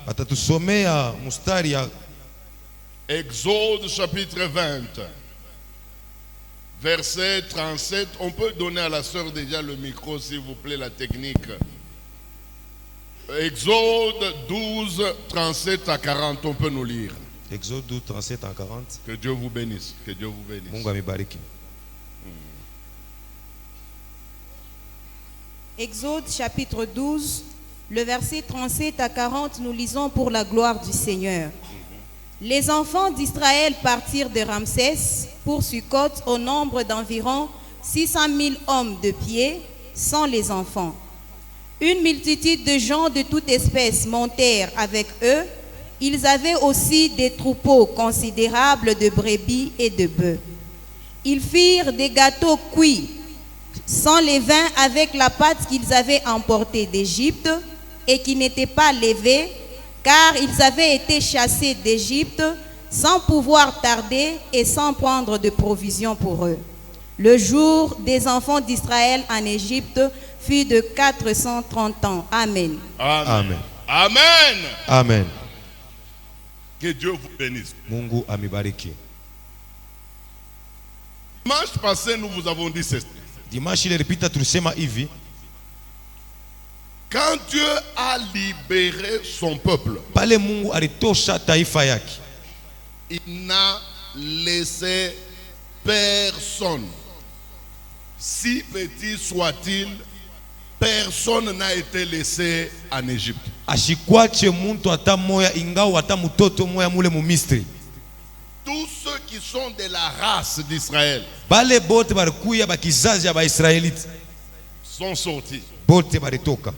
Atatusomea mustari ya Exode chapitre 20, verset 37. On peut donner à la sœur déjà le micro, s'il vous plaît, la technique. Exode 12, 37 à 40, on peut nous lire. Exode 12, 37 à 40. Que Dieu vous bénisse. Que Dieu vous bénisse. Mungu amibariki. Exode chapitre 12, le verset 37 à 40, nous lisons pour la gloire du Seigneur. Les enfants d'Israël partirent de Ramsès pour Sukkot au nombre d'environ 600 000 hommes de pied, sans les enfants. Une multitude de gens de toute espèce montèrent avec eux. Ils avaient aussi des troupeaux considérables de brebis et de bœufs. Ils firent des gâteaux cuits sans levain avec la pâte qu'ils avaient emportée d'Égypte et qui n'était pas levée, car ils avaient été chassés d'Égypte sans pouvoir tarder et sans prendre de provisions pour eux. Le jour des enfants d'Israël en Égypte fut de 430 ans. Amen. Amen. Amen. Amen. Que Dieu vous bénisse. Mungu amibariki. Dimanche passé, nous vous avons dit ceci. Dimanche iliyopita tulisema hivi, quand Dieu a libéré son peuple, pale Mungu alitosha taifa yake, il n'a laissé personne, si petit soit-il, personne n'a été laissé en Égypte. ashikwache muntu hata moya, ingawa hata mtoto moya mule mu Misri. Tous ceux qui sont de la race d'Israël Bale bote barikuya bakizazi ya Baisraelite sont sortis. bote baritoka.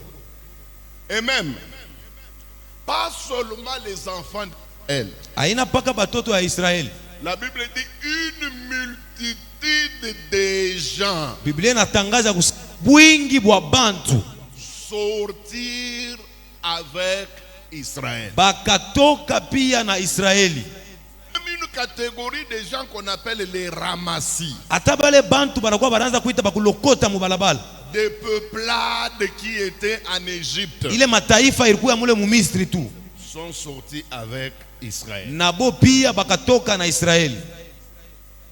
Et même, pas seulement les enfants d'Israël. Aina paka batoto ya Israeli. La Bible dit une multitude de gens Biblia inatangaza bwingi bwa bantu sortir avec Israël. bakatoka pia na Israeli. Même une catégorie de gens qu'on appelle les ramassis, Ata bale bantu banakuwa banaanza kuita bakulokota mu balabala. des peuplades qui étaient en Égypte, Ile mataifa ilikuwa mule mu Misri tu, sont sortis avec Israël. nabo pia bakatoka na Israeli.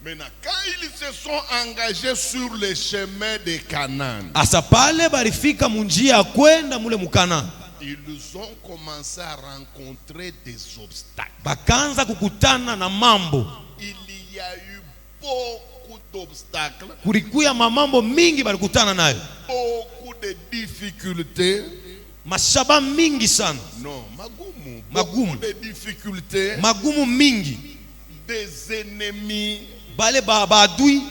Maintenant, quand ils se sont engagés sur le chemin de Canaan, Asa pale barifika munjia ya kwenda mule mukana, ils ont commencé à rencontrer des obstacles. bakanza kukutana na mambo. Il y a eu beaucoup d'obstacles, Kulikuya mamambo mingi balikutana nayo, beaucoup de difficultés. mashaba mingi sana, Non, magumu. Magumu. Beaucoup de difficultés, magumu mingi. des ennemis. Bale baadui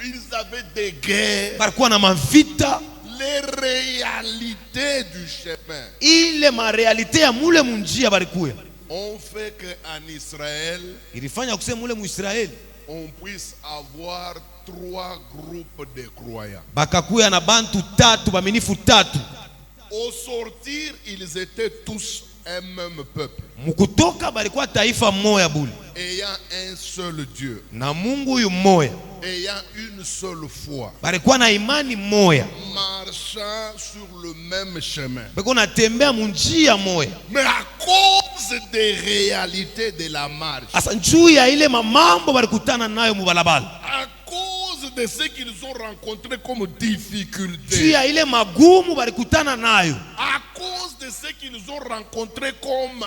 Ils avaient des guerres. balikuwa na mavita. Les réalités du chemin Ile marealite ya mule munjia balikuya ont fait qu'en Israël, ilifanya kusema mule mu Israeli on puisse avoir 3 groupes de croyants. bakakuya na bantu tatu, baminifu tatu. Au sortir, ils étaient tous un même peuple, Mukutoka balikuwa taifa moya bule, ayant un seul Dieu, na Mungu huyu moya, ayant une seule foi, balikuwa na imani moya, marchant sur le même chemin. balikuwa natembea munjia moya. Mais à cause des réalités de la marche, Asa njuu ya ile mamambo balikutana nayo mu balabala, à cause de ce qu'ils ont rencontré comme njuu difficulté, ya ile magumu balikutana nayo, à cause de ce qu'ils ont rencontré comme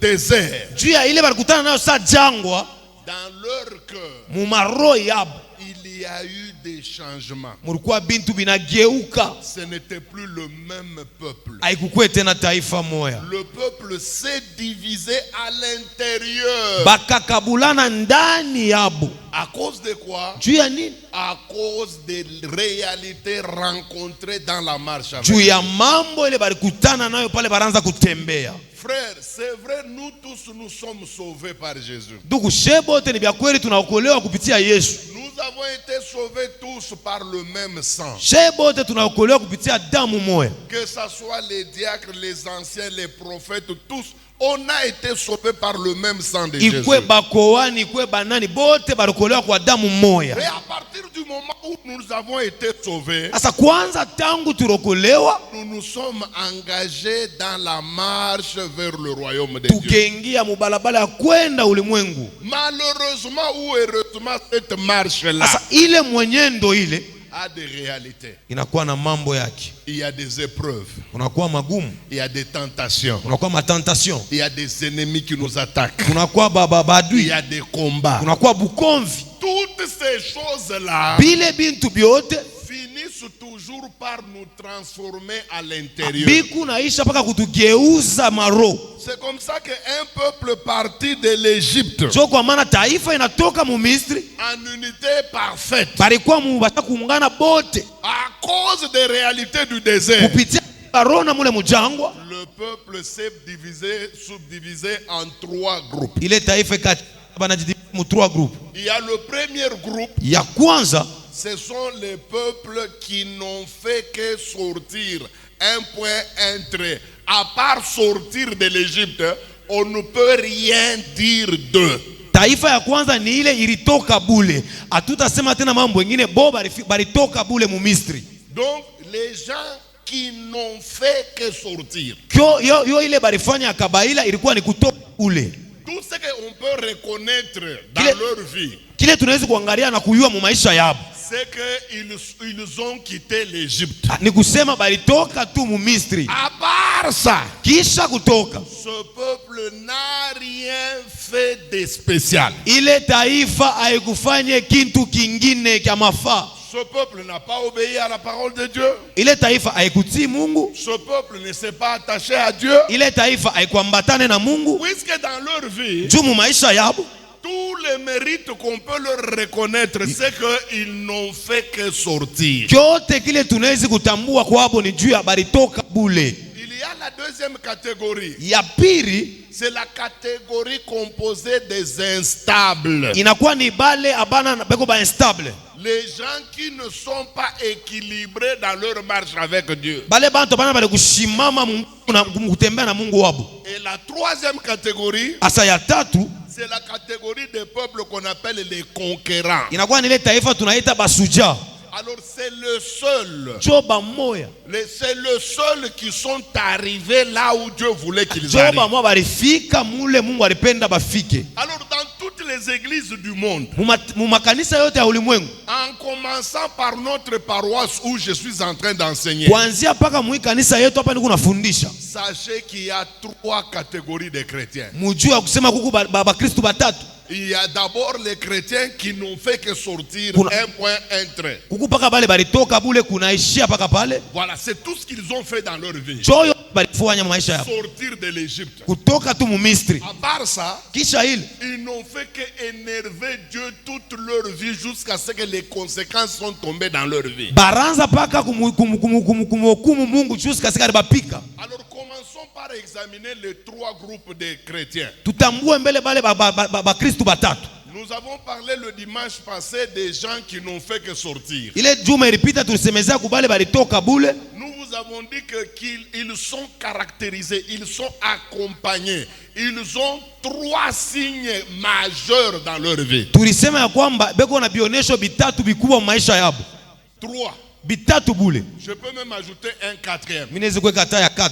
désert, njuu ya ile balikutana nayo sa jangwa, dans leur cœur, mu maroho yabo il y a eu des changements. mulikuwa bintu binageuka, Ce n'était plus le même peuple. haikukuwe tena taifa moya. Le peuple s'est divisé à l'intérieur. Bakakabulana ndani yabo. À cause de quoi? Juu ya nini? À cause des réalités rencontrées dans la marche avec Juu ya mambo ile balikutana nayo pale baranza kutembea. Frère, c'est vrai, nous tous nous sommes sauvés par Jésus. Ndugu, shebote ni vya kweli, tunaokolewa kupitia Yesu. Nous avons été sauvés tous par le même sang. Shebote tunaokolewa kupitia damu moja. Que ce soit les diacres, les anciens, les prophètes, tous, on a été sauvés par le même sang de Jésus. Ikwe bakoani, ikwe banani, bote barokolewa kwa damu moja. Et à partir du moment où où nous avons été sauvés, Sasa kwanza tangu turokolewa nous nous sommes engagés dans la marche vers le royaume de Dieu. tukaingia mubalabala ya kwenda ulimwengu. Malheureusement ou heureusement, cette marche-là Sasa ile mwenyendo ile a des réalités. inakuwa na mambo yake. Il y a des épreuves, Kunakuwa magumu, il y a des tentations, kunakuwa matentation, il y a des ennemis qui nous attaquent, kunakuwa il badui, y a des combats. kunakuwa bukomvi. Toutes ces choses-là Bile bintu byote finissent toujours par nous transformer à l'intérieur. biku naisha paka kutugeuza maro. C'est comme ça qu'un peuple parti de l'Égypte Jo kwa maana taifa inatoka mu Misri en unité parfaite balikuwa mubasha kuungana bote à cause des réalités du désert. kupitia barona mule mujangwa. Le peuple s'est subdivisé en 3 groupes. Ile taifa banajidivisa mu 3 groupes. Il y a le premier groupe, Ya kwanza ce sont les peuples qui n'ont fait que sortir un point, un trait. À part sortir de l'Égypte, on ne peut rien dire d'eux. taifa ya kwanza ni ile ilitoka bule. Hatutasema tena mambo mengine, bo balitoka bule mu Misri. Donc, les gens qui n'ont fait que sortir. Yo ile balifanya kabaila ilikuwa ni kutoka bule. Tout ce qu'on peut reconnaître dans leur vie, Kile tunaweza kuangalia na kuyua mu maisha yabo, c'est qu'ils ont quitté l'Égypte. ni kusema balitoka tu mu Misri. À part ça, Kisha kutoka ce peuple n'a rien fait de spécial. ile taifa haikufanye kintu kingine kya mafaa. Ce peuple n'a pas obéi à la parole de Dieu. Ile taifa haikutii Mungu. Ce peuple ne s'est pas attaché à Dieu. Ile taifa haikuambatane na Mungu. Puisque dans leur vie, Juu mu maisha yabo tous les mérites qu'on peut leur reconnaître, c'est qu'ils n'ont fait que sortir. kyote kile tunawezi kutambua kwabo ni juu ya balitoka bule. Il y a la deuxième catégorie. Ya pili C'est la catégorie composée des instables. inakuwa ni bale abana beko ba instable. Les gens qui ne sont pas équilibrés dans leur marche avec Dieu. Bale bantu bana bale kushimama na kutembea na Mungu wabo. Et la troisième catégorie, Asa ya tatu c'est la catégorie des peuples qu'on appelle les conquérants. inakuwa ni ile taifa tunaita basuja. Alors c'est le seul. Joba moya. C'est le seul qui sont arrivés là où Dieu voulait qu'ils Joba arrivent. moya balifika mule Mungu alipenda bafike. Alors dans toutes les églises du monde, Mu makanisa yote ya ulimwengu, en commençant par notre paroisse où je suis en train d'enseigner, kuanzia paka mu kanisa yetu hapa niko nafundisha, sachez qu'il y a 3 catégories de chrétiens. mujua kusema kuku ba Kristo batatu. Il y a d'abord les chrétiens qui n'ont fait que sortir un point, un trait. Kuku paka bale balitoka bule kunaishia paka pale. Voilà, c'est tout ce qu'ils ont fait dans leur vie. Joyo balifanya maisha yao. Sortir de l'Égypte. Kutoka tu mu Misri. À part ça, Kisha ile ils n'ont fait qu'énerver Dieu toute leur vie jusqu'à ce que les conséquences sont tombées dans leur vie. baranza paka kumuhukumu Mungu jusqu'à ce bapika. Alors commençons par examiner les 3 groupes de chrétiens. Tutambue mbele bale ba Kristo batatu. Nous avons parlé le dimanche passé des gens qui n'ont fait que sortir. Ile juma ilipita tulisemezea kubale balitoka bule. Nous vous avons dit qu'ils sont caractérisés, ils sont accompagnés. Ils ont 3 signes majeurs dans leur vie. Tulisema ya kwamba beko na bionesho bitatu bikubwa maisha yabo. 3. Bitatu bule. Je peux même ajouter un 4e. Minezi kuweka hata ya 4.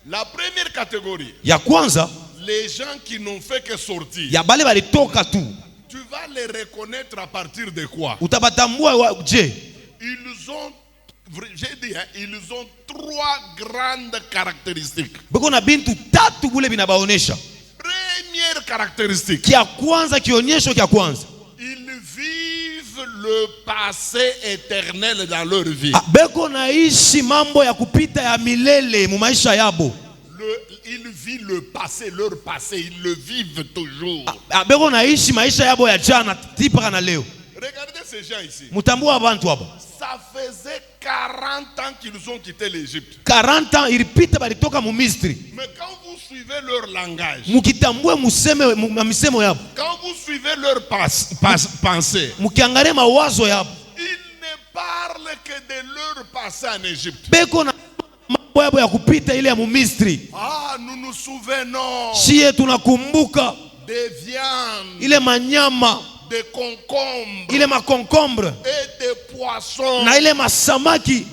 La première catégorie, Ya kwanza les gens qui n'ont fait que sortir. ya bale balitoka tu. Tu vas les reconnaître à partir de quoi? Utabatambua je? Ils ont, j'ai dit, ils ont 3 grandes caractéristiques. Beko na bintu tatu bule binabaonesha. Première caractéristique, Kia kwanza, kionyesho kia kwanza, ils vivent le passé éternel dans leur vie. beko naishi mambo ya kupita ya milele mu maisha yabo. Ils vivent le passé, leur passé, ils le vivent toujours. Beko naishi maisha yabo ya jana tipaka na leo. Regardez ces gens ici. Mutambua abantu hapa. Ça faisait 40 ans qu'ils ont quitté l'Égypte. 40 ans ilipita balitoka mu Misri. Mais quand vous suivez leur langage, Mukitambue misemo yabo, quand vous suivez leur pensée, mukiangalia mawazo yabo, ils ne parlent que de leur passé en Égypte. beko na mambo yabo ya kupita ile ya mu Misri. Ah, nous nous souvenons Shie tunakumbuka des viandes, ile manyama, des concombres ile makonkombre et des poissons na ile masamaki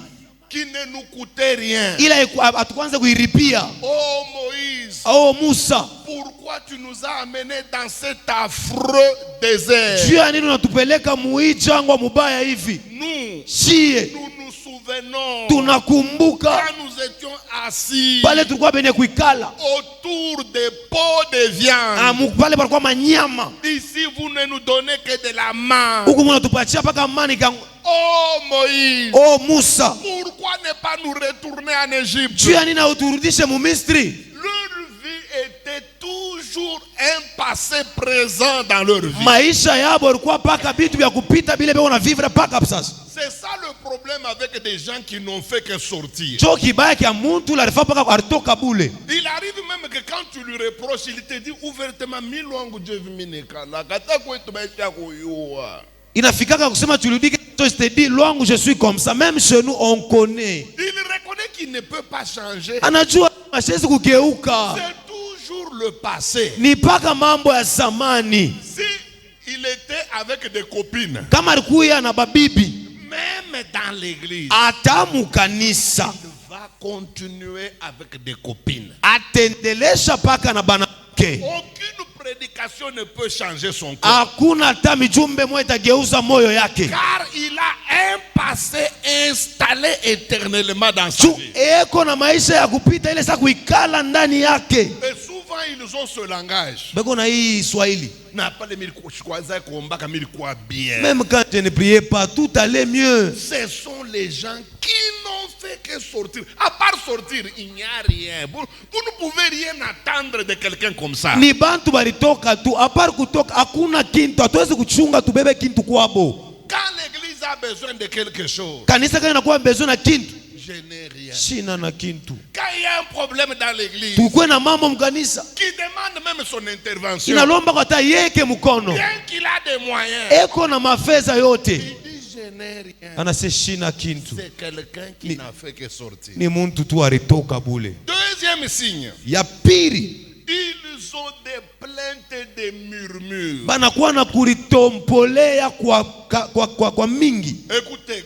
qui ne nous coûtaient rien. ila hatukuanza kuiripia. Oh Moïse, Oh Musa, pourquoi tu nous as amenés dans cet affreux désert? juu ya nini unatupeleka muhii jangwa mubaya hivi? Nous Shie nous souvenons tunakumbuka quand nous étions assis pale tulikuwa bene kuikala autour des pots de viande. pale palikuwa manyama, Ici, vous ne nous donnez que de la manne. huku munatupatia paka mani kangu. Oh Moïse, Oh Musa, pourquoi ne pas nous retourner en Égypte? juu ya nini hauturudishe mu Misri? Leur vie était toujours un passé présent dans leur vie. Maisha yabo ilikuwa paka vitu vya kupita bile beko na vivre paka sasa. C'est ça le problème avec des gens qui n'ont fait que sortir. Cho kibaya kia muntu la rifa paka alitoka bule. Il arrive même que quand tu lui reproches, il te dit ouvertement milongo Dieu vimineka la kata kwetu maisha kuyoa. Inafikaka kusema tuludike je te dis longu je suis comme ça, même chez nous on connaît. Il reconnaît qu'il ne peut pas changer. Anajua mashezi kugeuka. C'est toujours le passé. Ni paka mambo ya zamani. Si il était avec des copines, Kama alikuya na babibi même dans l'église, ata mukanisa il va continuer avec des copines. atendelesha paka na banake. Aucune prédication ne peut changer son cœur. Hakuna hata mijumbe moja itageuza moyo yake. Car il a un passé installé éternellement dans sa Juu vie. eko na maisha ya kupita ile saa kuikala ndani yake. Et souvent ils ont ce langage. Beko na hii Swahili. N'a pas les mille choisis combat comme il croit bien. Même quand je ne priais pas, tout allait mieux. Ce sont les gens qui n'ont fait que sortir. À part sortir, il n'y a rien. Vous ne pouvez rien attendre de quelqu'un comme ça. Ni bantu balitoka tu, apart kutoka hakuna kintu, hatuwezi kuchunga tubebe kintu kwabo. Quand l'église a besoin de quelque chose, Kanisa kama inakuwa besoin na kintu, je n'ai rien. shina na kintu. Quand il y a un problème dans l'église, Tukwe na mambo mkanisa, qui demande même son intervention, inalomba kwa ta yeke mkono. bien qu'il a des moyens, Eko na mafeza yote. il dit je n'ai rien. Anase shina kintu. C'est quelqu'un qui n'a fait que sortir. Ni muntu tu alitoka bule. Deuxième signe, Ya pili, ils ont des plaintes, des murmures. banakuwa na kulitompolea kwa mingi. Écoutez,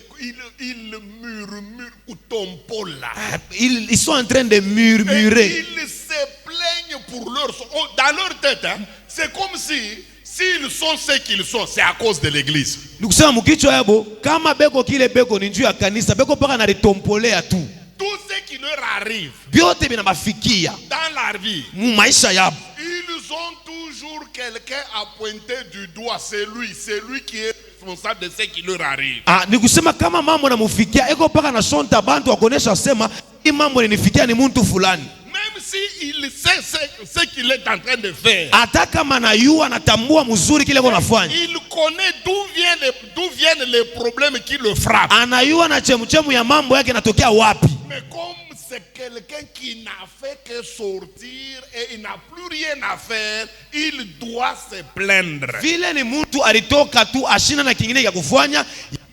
ils murmurent ou tompola. Ils sont en train de Et murmurer. ils se plaignent pour leur... Dans leur tête, hein, c'est comme si s'ils sont ce qu'ils sont, c'est à cause de l'église. Nikusema mukichwa yabo kama beko kile beko ni njuu ya kanisa beko paka na litompolea tu. Tout ce qui leur arrive Vyote binabafikia dans leur vie, mu maisha yabo. ils ont toujours quelqu'un à pointer du doigt. C'est lui qui est responsable de ce qui leur arrive. Nikusema kama mambo namufikia eko paka na shonta bantu wakonesha sema hii mambo ninifikia ni muntu fulani. Même si il sait ce qu'il est en train de faire, Hata kama anayua anatambua mzuri kile konafanya. il connaît d'où viennent les problèmes qui le frappent. Anayua na chemuchemu ya mambo yake natokea wapi. Mais comme c'est quelqu'un qui n'a fait que sortir et il n'a plus rien à faire, il doit se plaindre. Vile ni mtu alitoka tu ashina na kingine ya kufanya,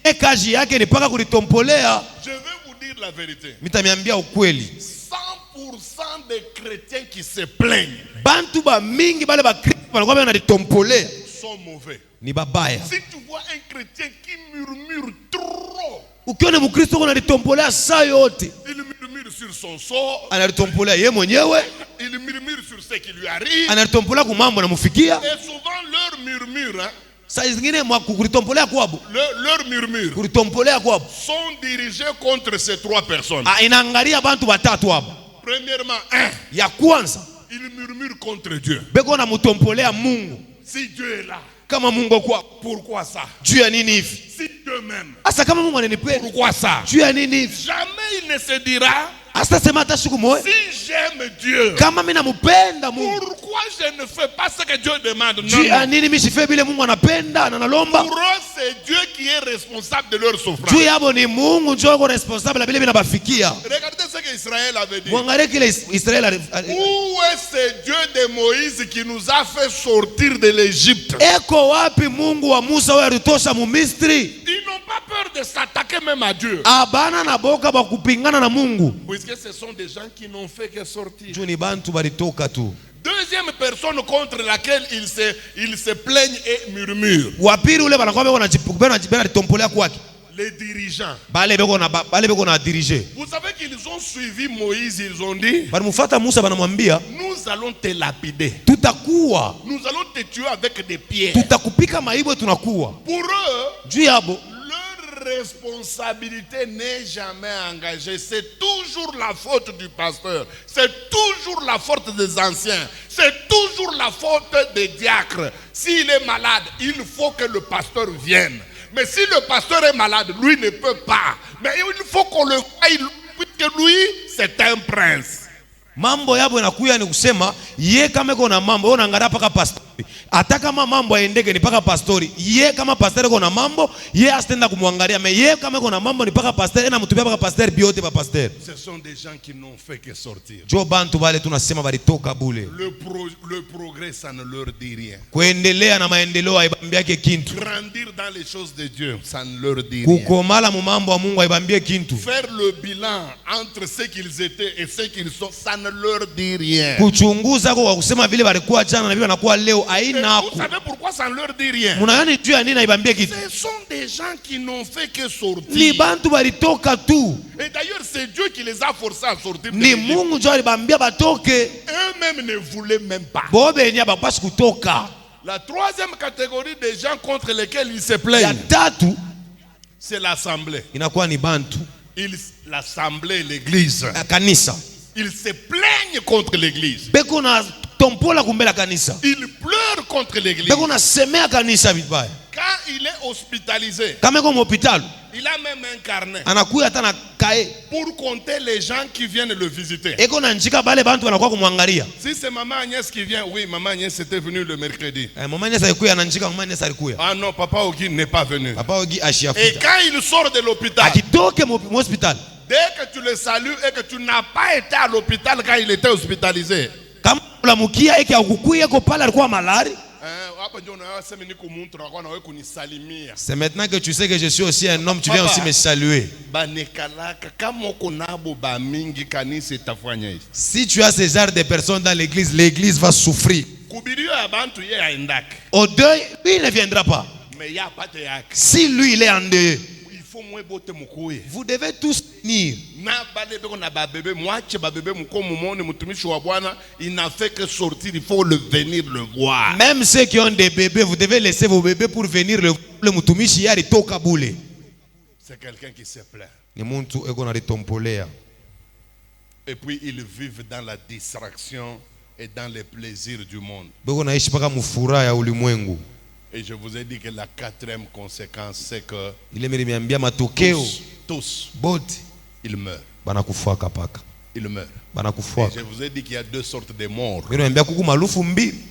ye kazi yake ni paka kulitompolea. Je vais vous dire la vérité. Mitamiambia ukweli. 100% des chrétiens qui se plaignent Bantu ba mingi bale ba Kristo wanakuwa wanalitompolea sont mauvais. ni babaya. Si tu vois un chrétien qui murmure trop, Ukiona Mkristo unalitompolea saa yote, il murmure sur son sort, analitompolea ye mwenyewe, il murmure sur ce qui lui arrive, analitompolea ku mambo namufikia. et souvent leur murmure, hein, Saa zingine mwa kulitompolea kwabo, leur murmure kulitompolea kwabo sont dirigés contre ces trois personnes. inaangalia bantu batatu hapo. Premièrement, un, Ya kwanza il murmure contre Dieu. beko na mutompolea Mungu. Si Dieu est là, Kama Mungu kwa pourquoi ça? juu ya nini hivi? Si Dieu m'aime, Asa kama Mungu ananipenda pourquoi ça? juu ya nini hivi? Jamais il ne se dira, Asa sema hata siku moja si j'aime Dieu, kama mimi namupenda Mungu, pourquoi je ne fais pas ce que Dieu demande? Non, juu ya non. nini mimi sife bile Mungu anapenda na nalomba? Pour eux, c'est Dieu qui est responsable de leur souffrance. Juu yabo ni Mungu njoo ko responsable na bile binabafikia. Regardez ce qu'Israël avait dit. Mwangalie kile Israeli Où est ce Dieu de Moïse qui nous a fait sortir de l'Égypte? eko wapi Mungu wa Musa wewe alitosha mu Misri? Ils n'ont pas peur de s'attaquer même à Dieu. Abana na boka ba kupingana na Mungu. Puisque ce sont des gens qui n'ont fait que sortir. Juu ni bantu balitoka tu. Deuxième personne contre laquelle il se plaigne et murmure. Wapiri ule banakuwa beko na tompolea kwake. Les dirigeants. Bale beko na diriger. Vous savez qu'ils ont suivi Moïse, ils ont dit, Balimfuata Musa banamwambia, nous allons te lapider. tutakuwa. Nous allons te tuer avec des pierres. Tutakupika maibwe tunakuwa. Pour eux, Juu yabo, leur responsabilité n'est jamais engagée. C'est toujours la faute du pasteur. C'est toujours la faute des anciens. C'est toujours la faute des diacres. S'il est malade, il faut que le pasteur vienne. Mais si le pasteur est malade, lui ne peut pas. Mais il faut qu'on le voie, puisque lui, c'est un prince. mambo yabo inakuya ni kusema ye kama iko na mambo unaangalia paka pastori, hata kama mambo yaendeke ni paka pastori. Ye kama pastori iko na mambo, ye asitenda kumwangalia. Mais ye kama iko na mambo ni paka pastori, na mtubia paka pastori biote pa pastori. Ce sont des gens qui n'ont fait que sortir. Jo bantu bale tunasema balitoka bule. Le progrès, ça ne leur dit rien. Kuendelea na maendeleo haibambiake kintu. Grandir dans les choses de Dieu, ça ne leur dit rien. Kukomala mu mambo ya Mungu haibambie kintu. Faire le bilan entre ce qu'ils étaient et ce qu'ils sont, ça ne leur dit rien. Kuchunguza kwa kusema vile walikuwa jana na vile wanakuwa leo haina. Vous savez pourquoi ça ne leur dit rien? Munayani juu ya nini haibambie kitu? Ce sont des gens qui n'ont fait que sortir. Ni bantu balitoka tu. Et d'ailleurs, c'est Dieu qui les a forcés à sortir. Ni Mungu ndio alibambia batoke. Eux-mêmes ne voulaient même pas. Bobe nya bakwashi kutoka. La troisième catégorie des gens contre lesquels ils se Ya plaignent, tatu c'est l'assemblée. inakuwa ni bantu. L'assemblée, l'église. Kanisa. Ils se plaignent contre l'église. Beko na tompola kumbela kanisa. Ils pleurent contre l'église. Beko na semea kanisa vibaya. Quand il est hospitalisé, Kama iko hospitali, il a même un carnet anakuya hata na kae. pour compter les gens qui viennent le visiter. Eko na njika bale bantu wanakuwa kumwangalia. Si c'est maman Agnès qui vient, oui, maman Agnès était venue le mercredi. Mama Agnès alikuya na njika, mama Agnès alikuya. Ah non, papa Ogi n'est pas venu. Papa Ogi Et ashiafuta. quand il sort de l'hôpital, Akitoke mu hospitali, dès que tu le salues et que tu n'as pas été à l'hôpital quand il était hospitalisé, kama ulamukia eke akukuya ko pale alikuwa malari. C'est maintenant que tu sais que je suis aussi un homme, tu viens aussi me saluer. Si tu as ces genres de personnes dans l'église, l'église va souffrir. Au deuil, lui il ne viendra pas. Si lui il est en deuil, vous devez tous venir. Il n'a fait que sortir, il faut venir le voir. Même ceux qui ont des bébés, vous devez laisser vos bébés pour venir le mutumishi yari toka bule. C'est quelqu'un qui se plaint. Ni muntu eko na ritompolea. Et puis ils vivent dans la distraction et dans les plaisirs du monde. Beko naishi paka mufuraha ya ulimwengu. Et je vous ai dit que la quatrième conséquence, c'est que tous ils meurent. Ils meurent. Et je vous ai dit qu'il y a deux sortes de morts.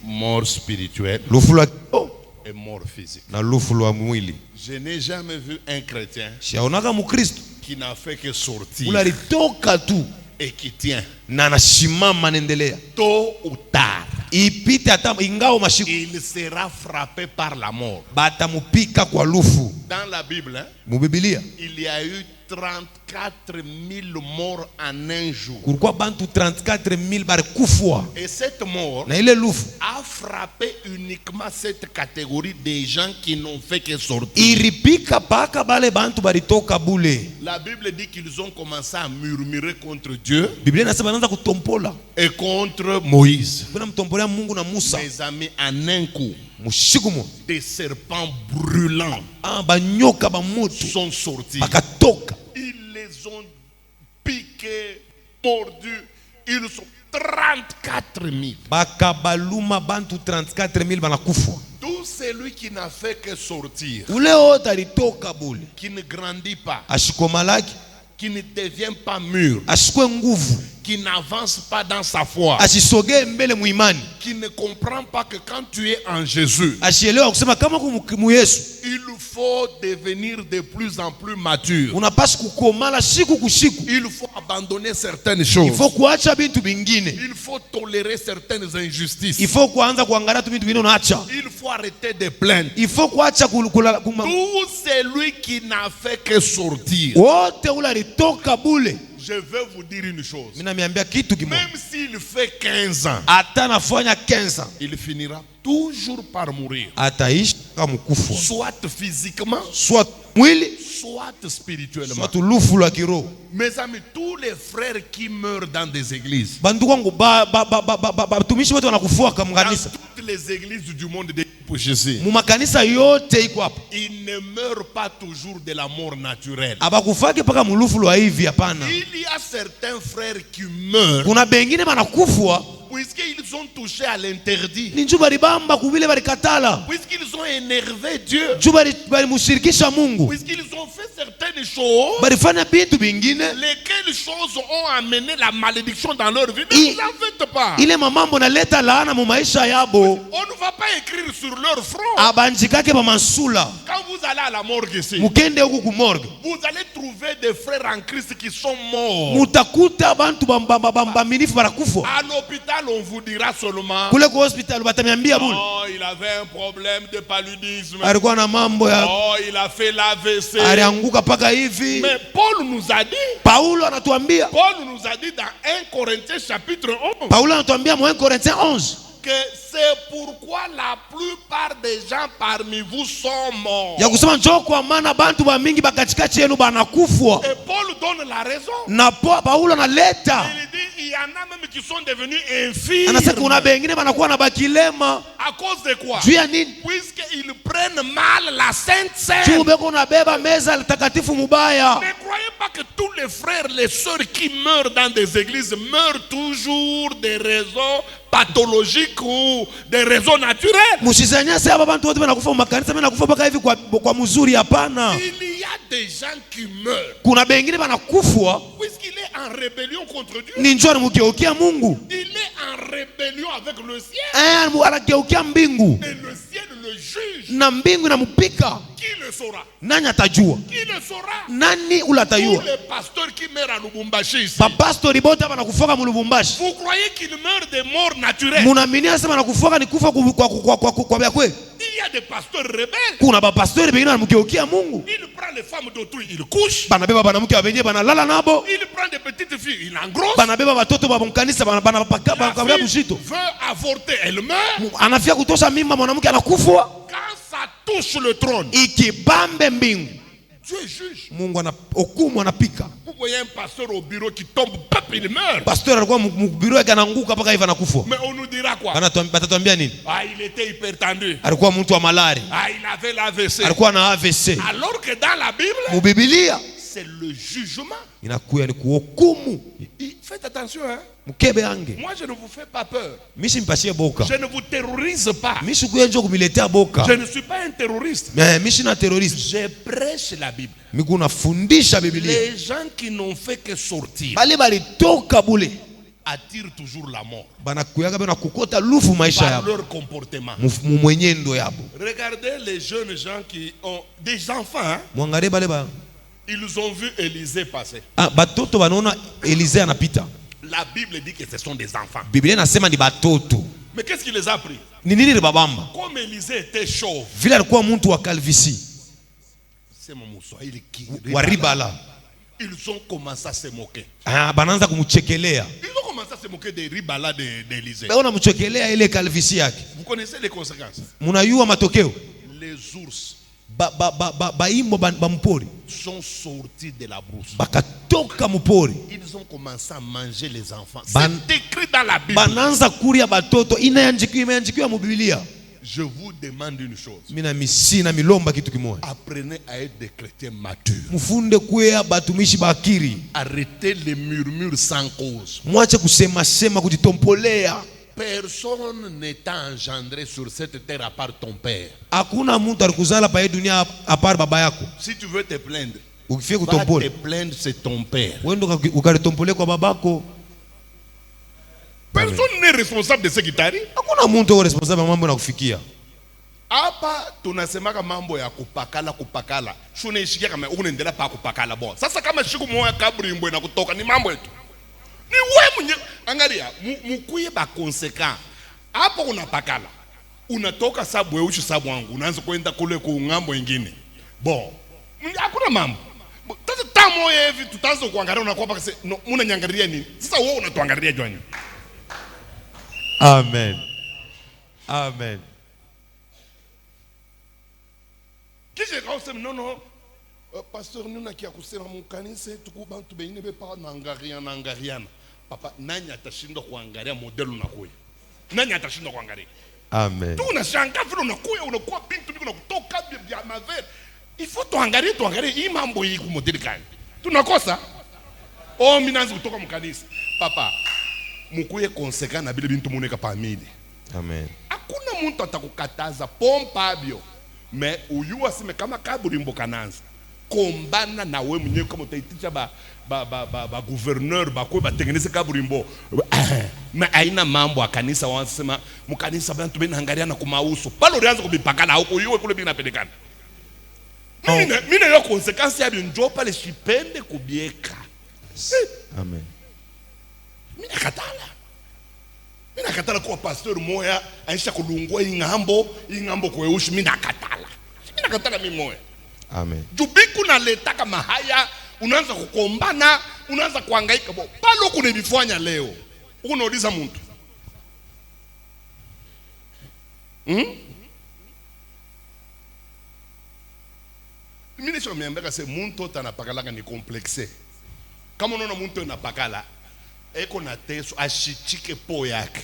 Mort spirituelle et mort physique. Je n'ai jamais vu un chrétien qui n'a fait que sortir et qui tient. Tôt ou tard, il sera frappé par la mort. Dans la Bible, il y a eu 34 000 morts en un jour. Et cette mort a frappé uniquement cette catégorie des gens qui n'ont fait que sortir. La Bible dit qu'ils ont commencé à murmurer contre Dieu et contre Moïse. Mes amis, en un coup, des serpents brûlants sont sortis. Ils les ont piqués, mordus. Ils sont 34 000. Tout celui qui n'a fait que sortir, qui ne grandit pas, qui ne devient pas mûr, qui n'avance pas dans sa foi, qui ne comprend pas que quand tu es en Jésus, il faut devenir de plus en plus mature. Il faut abandonner certaines choses. Il faut tolérer certaines injustices. Il faut arrêter de plaindre. Tout celui qui n'a fait que sortir, Je vais vous dire une chose. Mimi namiambia kitu kimoja. Même s'il fait 15 ans, Hata nafanya 15 ans, il finira toujours par mourir. ataishi kama mkufu. Soit physiquement, Soit mwili, soit spirituellement. soit lufu la kiroho. Mes amis, tous les frères qui meurent dans des églises, Bandugu wangu batumishi wote wanakufua kama dans kanisa. toutes les églises du monde de Jésus, Mu makanisa yote iko hapa. ils ne meurent pas toujours de la mort naturelle. Abakufake paka mulufu lwa hivi hapana. Il y a certains frères qui meurent Kuna bengine banakufwa puisqu'ils ont touché à l'interdit, ni njuba libamba kubile balikatala. puisqu'ils ont énervé Dieu, Juba balimushirikisha Mungu. puisqu'ils ont fait certaines choses, Balifanya bintu bingine. lesquelles choses ont amené la malédiction dans leur vie. Ne vous en faites pas. Ile mamambo naleta laana mu maisha yabo. On ne va pas écrire sur leur front. Abanjikake ba mansula. Quand vous allez à la morgue ici, Mukende huku ku morgue. vous allez trouver des frères en Christ qui sont morts. Mutakuta bantu baminifu barakufa. À l'hôpital, on vous dira seulement, Kule ku hospital batamiambia bule. oh, il avait un problème de paludisme. Alikuwa na mambo ya Oh, il a fait l'AVC. alianguka paka hivi. Mais Paul nous a dit, Paulo anatuambia. Paul nous a dit dans 1 Corinthiens chapitre 11, Paulo anatuambia mu 1 Corinthiens 11. que c'est pourquoi la plupart des gens parmi vous sont morts. Ya kusema njoo kwa maana bantu ba mingi bakatikati yenu banakufwa. Et Paul donne la raison. Na Paulo analeta. Il dit, il y en a même qui sont devenus infirmes. Anasema kuna bengine banakuwa na bakilema. À cause de quoi? Juu ya nini? Puisqu'ils prennent mal la Sainte Seine. Juu beko nabeba meza takatifu mubaya. Ne croyez pas que tous les frères, les sœurs qui meurent dans des églises meurent toujours des raisons pathologiques ou des raisons naturelles. Musizanyase aba bantu wote banakufa mu makanisa banakufa paka hivi kwa mzuri hapana. Il y a des gens qui meurent Kuna bengine banakufwa puisqu'il est en rébellion contre Dieu. ni njoo anamgeukia Mungu. Il est en rébellion avec le ciel. Anageukia mbingu. Et le ciel le juge. Na mbingu inamupika. Qui le saura? Nani atajua? Qui le saura? Nani ula Tous atajua? les pasteurs qui meurent à Lubumbashi ici. Bapastori bote banakufoka mu Lubumbashi. Vous croyez qu'ils meurent de mort naturelle? Munaaminia sema nakufoka ni kufa kwa vya kweli. Il y a des pasteurs rebelles. Kuna bapastori bengine wanamgeukia Mungu. Il prend les femmes d'autrui, il couche. Banabeba banamke wa wenyewe banalala nabo. Il prend des petites filles, il engrosse. Banabeba watoto wa mkanisa banapaka La kabla fille bushito. veut avorter, elle meurt. Anafia kutosha mimba mwanamke anakufa. Quand ça touche le trône, Ikibambe mbingu. Dieu juge. Mungu hukumu anapika. Vous voyez un pasteur au bureau qui tombe, pap, il meurt. Pastor alikuwa mbiro yake anaanguka mpaka hivi anakufa. Mais on nous dira quoi? Batatuambia nini? Ah, il était hypertendu. Alikuwa mtu wa malari. Ah, il avait l'AVC. Alikuwa na AVC. Alors que dans la Bible, Mu Biblia c'est le jugement. inakuya ni kuhukumu. Faites attention, hein. Mkebe ange. Moi, je ne vous fais pas peur. Mishi mpashie boka. Je ne vous terrorise pas. Mishi kuya njoo kumiletea boka. Je ne suis pas un terroriste. Mishi na terroriste. Je prêche la Bible. Miku nafundisha Biblia. Les gens qui n'ont fait que sortir Bale balitoka bule. attirent toujours la mort Banakuyaka bena kukota lufu maisha par yabo. leur comportement. Mwenendo yabo. Regardez les jeunes gens qui ont des enfants, hein. Mwangalie bale ba. Ils ont vu Élisée passer. Batoto banaona Elisée anapita. La Bible dit que ce sont des enfants. Biblia inasema ni batoto. Mais qu'est-ce qui les a pris? Ni nini libabamba? Comme Élisée était chauve, Vile alikuwa mtu wa calvitie. c'est mon Swahili qui Wa ribala. ils ont commencé à se moquer. Bananza kumuchekelea. Ils ont commencé à se moquer des ribala d'Élisée. Baona mchekelea ile calvitie yake. Vous connaissez les conséquences? Munayua matokeo. Les ours Baimbo bampori. sont sortis de la brousse. Bakatoka mupori. Ils ont commencé à manger les enfants. Ban- C'est écrit dans la Bible. Bananza kuria batoto imeandikiwa mu Biblia. Je vous demande une chose. Mina misi na milomba kitu kimoja. Apprenez à être des chrétiens matures. Mfunde kuya batumishi bakiri. Arrêtez les murmures sans cause. Mwache kusema sema kujitompolea. Personne n'est engendré sur cette terre à part ton père. Hakuna mtu alikuzala pa hii dunia apart baba yako. Si tu veux te plaindre, Ukifia va te kutompole, plaindre, c'est ton père. wendo ukalitompole kwa babako. Personne n'est responsable de ce qui t'arrive. Hakuna mtu wa responsable mambo na kufikia. Hapa tunasemaka mambo ya kupakala. Shunaishikia kama unaendelea pa kupakala bo. Sasa kama shiku moya kaburi mbwe na kutoka ni mambo yetu. Ni wewe mwenye angalia mukuye ba consequent. Hapo unapakala. Unatoka sabu weushi sabu wangu. Unaanza kwenda kule ku ngambo nyingine. Bon. Hakuna mambo. Sasa tamu moja hivi tutaanza kuangalia unakuwa paka sasa unanyangalia nini? Sasa wewe unatuangalia jwani. Amen. Amen. Kisha kausema no pasteur nuna kia kusema mkanisa tuku bantu bengine be pa nangariana. Papa nani atashindwa kuangalia modelo unakuya? Nani atashindwa kuangalia? Amen. Tu unashangaa vile unakuwa bintu biko kutoka bia mavere. Il faut tuangalie hii mambo hii kumodeli gani? Tunakosa. Oh minaanza kutoka mkanisa. Papa mukuye konsekana na bile bintu muneka pamili. Amen. Hakuna mtu atakukataza pompa bio. Me uyua sime kama kaburimbo kananza. Kombana na we mwenyewe kama utaitisha ba gouverneur bakwe batengeneze kaburimbo. Me aina mambo akanisa wanasema mkanisa bantu benangaliana kumauso. Palo ulianza kubipakana huko uyue kule binapelekana. Mimi yo konsekansi ya binjo pale shipende kubieka. Amen. Mimi nakatala kwa pastor moya aisha kulungwa ingambo kweushi mimi nakatala mimi moya. Amen. Jubiku na leta kama haya unaanza kukombana, unaanza kuhangaika bo. Palo kunibifanya leo. Unauliza mtu. Mimi nisho miambeka se muntu tanapakala ni complexe. Kama unaona muntu anapakala eko na teso ashichike po yake.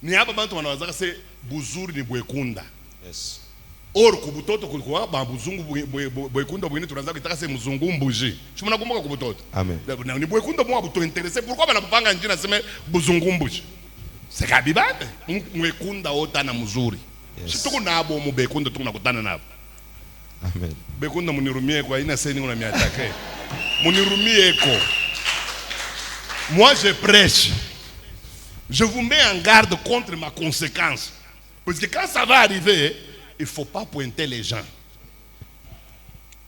Ni hapa bantu wanawazaka se buzuri ni bwekunda. Yes. Or kubutoto kulikuwa ba buzungu bwekunda bwini tunaanza kutaka se mzungu mbuji. Shumana kumbuka kubutoto. Amen. Ni bwekunda mwa buto interesse pourquoi banapanga njina sema buzungu mbuji. C'est kabibande. Mwekunda ota na mzuri. Yes. Shituko nabo mu bekunda tunakutana nabo. Amen. Bekunda munirumie kwa ina seni una miatake. Munirumie eko. Moi je prêche. Je vous mets en garde contre ma conséquence. Parce que quand ça va arriver, il ne faut pas pointer les gens.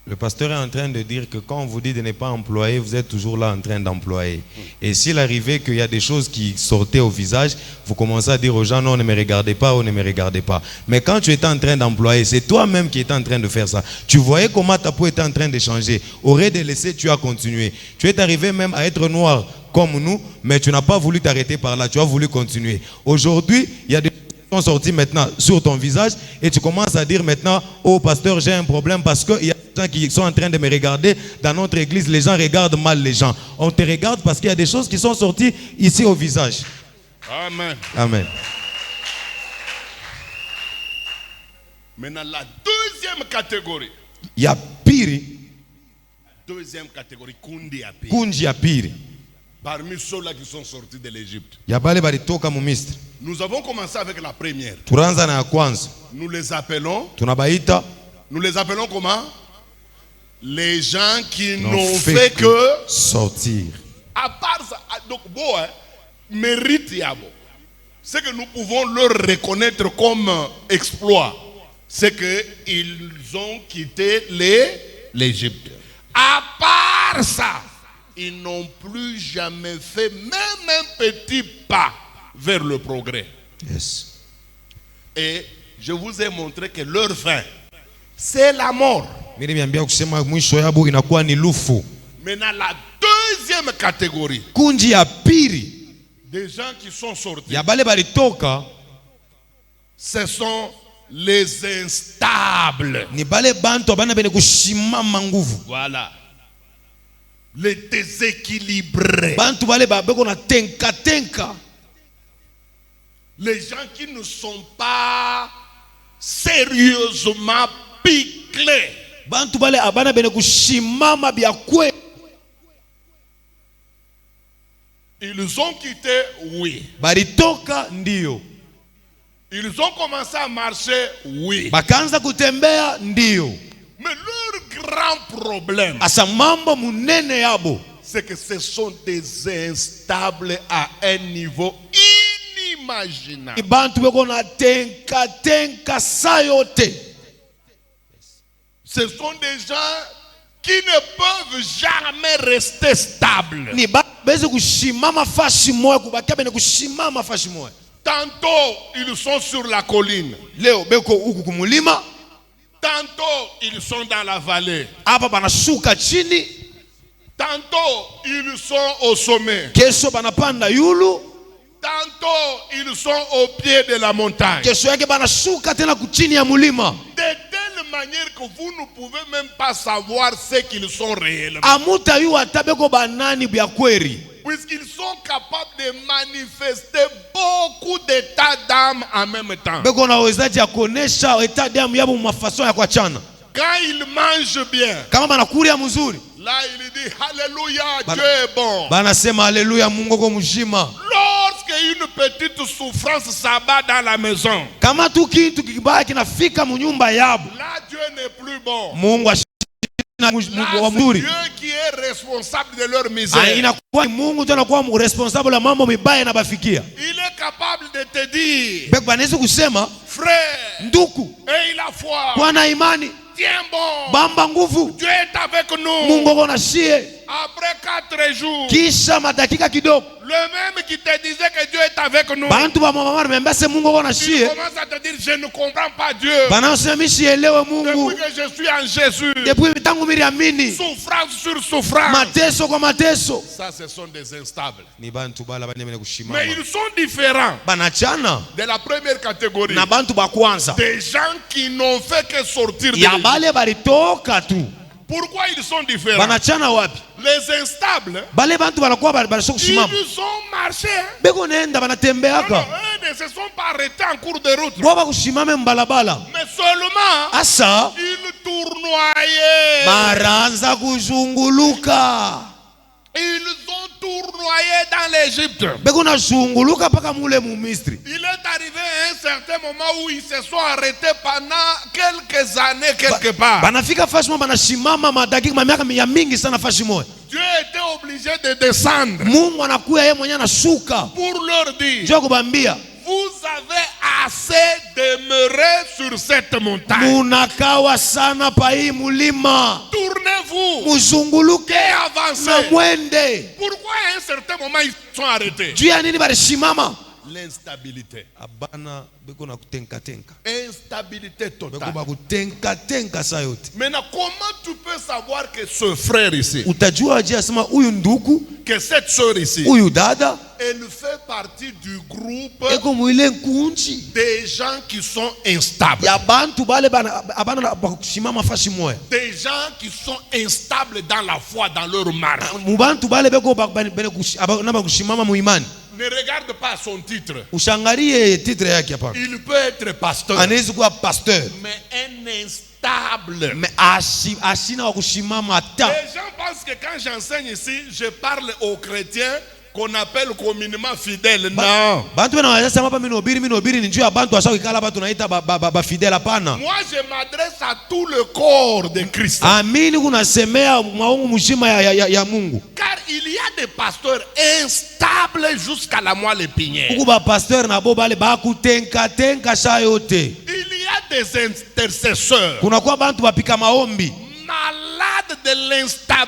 Le pasteur est en train de dire que quand on vous dit de ne pas employer, vous êtes toujours là en train d'employer. Et s'il arrivait qu'il y a des choses qui sortaient au visage, vous commencez à dire aux gens, non, ne me regardez pas, ou ne me regardez pas. Mais quand tu étais en train d'employer, c'est toi-même qui étais en train de faire ça. Tu voyais comment ta peau était en train de changer. Au lieu de laisser, tu as continué. Tu es arrivé même à être noir comme nous, mais tu n'as pas voulu t'arrêter par là, tu as voulu continuer. Aujourd'hui, il y a des choses qui sont sorties maintenant sur ton visage et tu commences à dire maintenant, oh pasteur, j'ai un problème parce qu'il y a des gens qui sont en train de me regarder. Dans notre église, les gens regardent mal les gens. On te regarde parce qu'il y a des choses qui sont sorties ici au visage. Amen. Amen. Maintenant, la deuxième catégorie. Il y a piri, Deuxième catégorie, kundi ya pili. kunji ya piri. Parmi ceux-là qui sont sortis de l'Égypte. Ya bale balitoka mu Misri. Nous avons commencé avec la première. Turanza na ya kwanza. Nous les appelons comment? Les gens qui n'ont fait que sortir. à part ça, donc bon, mérite yabo. Ce que nous pouvons leur reconnaître comme exploit, c'est que ils ont quitté l'Égypte. À part ça, ils n'ont plus jamais fait même un petit pas vers le progrès. Yes. Et je vous ai montré que leur fin, c'est la mort. Maintenant, la deuxième catégorie, kunji ya piri, des gens qui sont sortis, ya bale balitoka, ce sont les instables. ni bale bantu abana bene kushimama nguvu. Voilà. Les déséquilibrés. Bantu bale babeko na tenka. Les gens qui ne sont pas sérieusement piclés. Bantu bale abana bene kushimama bya kwe. Ils ont quitté, oui. Balitoka ndio. Ils ont commencé à marcher, oui. Bakanza kutembea ndio. Mais leur grand problème, Asa mambo munene yabo, c'est que ce sont des instables à un niveau inimaginable. bantu beko na tenka sayote. Ce sont des gens qui ne peuvent jamais rester stables. Ni beze kushimama fashi moya kubakia bene kushimama fashi moya. Tantôt ils sont sur la colline, Leo beko huku kumulima, tantôt ils sont dans la vallée. hapa banashuka chini. Tantôt, ils sont au sommet. Kesho banapanda yulu. Tantôt, ils sont au pied de la montagne. Kesho yake banashuka tena kuchini ya mulima. De telle manière que vous ne pouvez même pas savoir ce qu'ils sont réellement. Amuta yu atabeko banani bya kweri. Puisqu'ils sont capables de manifester beaucoup d'états d'âme en même temps. Beko na wezaji ya kuonesha etat d'âme yabo mafason ya kuachana. Quand ils mangent bien, Kama banakulia mzuri, là il dit Alléluia, Dieu est bon. banasema haleluya, Mungu ko mjima. Lorsque une petite souffrance s'abat dans la maison, Kama tu kitu kibaya kinafika munyumba yabo, là Dieu n'est plus bon. Mungu ashina Là, wa c'est mzuri. Dieu qui est responsable de leur misère. Inakuwa Mungu tena kuwa responsable la mambo mibaya na bafikia. Il est capable de te dire, Beko banaweza kusema frère, nduku, aie la foi, kwa na imani, tiens bon, bamba nguvu, Dieu est avec nous. Mungu ko na shie. Après 4 jours, Kisha madakika kidogo, le même qui te disait que Dieu est avec nous, bantu ba mama mbese Mungu ko na il shie. commence à te dire, je ne comprends pas Dieu. Banasema sielewe Mungu. Depuis que je suis en Jésus, Depuis tangu miliamini, souffrance sur souffrance. mateso kwa mateso. Ça, ce sont des instables. Ni bantu bala banyemene kushimama. Mais ils sont différents Banachana de la première catégorie. na bantu ba kwanza. Des gens qui n'ont fait que sortir de Ya l'Égypte. bale balitoka tu. Pourquoi ils sont différents? Banachana wapi? Les instables, Bale bantu banakuwa balisho kushimama. ils ont marché. Beko nenda Non, banatembeaka. eux ne se sont pas arrêtés en cours de route. Baba kushimame mbalabala. Mais seulement, Asa ils tournoyaient. baranza kuzunguluka. Ils ont tournoyé dans l'Égypte. Beko na zunguluka paka mule mu Misri. Il est arrivé à un certain moment où ils se sont arrêtés pendant quelques années quelque part. Banafika fashi moja banashimama madakika miaka ya mingi sana fashi moja. Dieu était obligé de descendre Mungu anakuya yeye mwenyewe anashuka. pour leur dire, Njoo kubambia, vous avez assez demeuré sur cette montagne. munakawa sana pa hii mulima. Tournez-vous Muzunguluke et na avancez. mwende. Pourquoi à un certain moment ils sont arrêtés? Juu ya nini balishimama? L'instabilité. Abana beko na kutenka tenka. Instabilité Beko totale. ba kutenka tenka saa yote. Maintenant, comment tu peux savoir que ce frère ici, Utajua aje asema huyu ndugu, que cette soeur ici, huyu dada elle fait partie du groupe eko mwile nkunji des gens qui sont instables. ya bantu bale abana bakushimama fashi moya. Des gens qui sont instables dans la foi, dans leur marche. Mubantu bale beko na bakushimama muimani. Ne regarde pas son titre. Ushangalie titre yake hapa. Il peut être pasteur, Anaweza kuwa pasteur. mais un instable. Me ashina wa kushimama hata. Les gens pensent que quand j'enseigne ici, je parle aux chrétiens qu'on appelle communément fidèles. Non. Bantu na wazasa hapa minobiri ni juu ya bantu washa kikala bantu naita ba fidèle hapana. Moi, je m'adresse à tout le corps de Christ. Amini kunasemea maungu mshima ya Mungu. Car il y a des pasteurs instables jusqu'à la moelle épinière. Kuku ba pasteur na bo bale ba kutenka tenka saa yote. Il y a des intercesseurs Kuna kwa bantu bapika maombi. malades de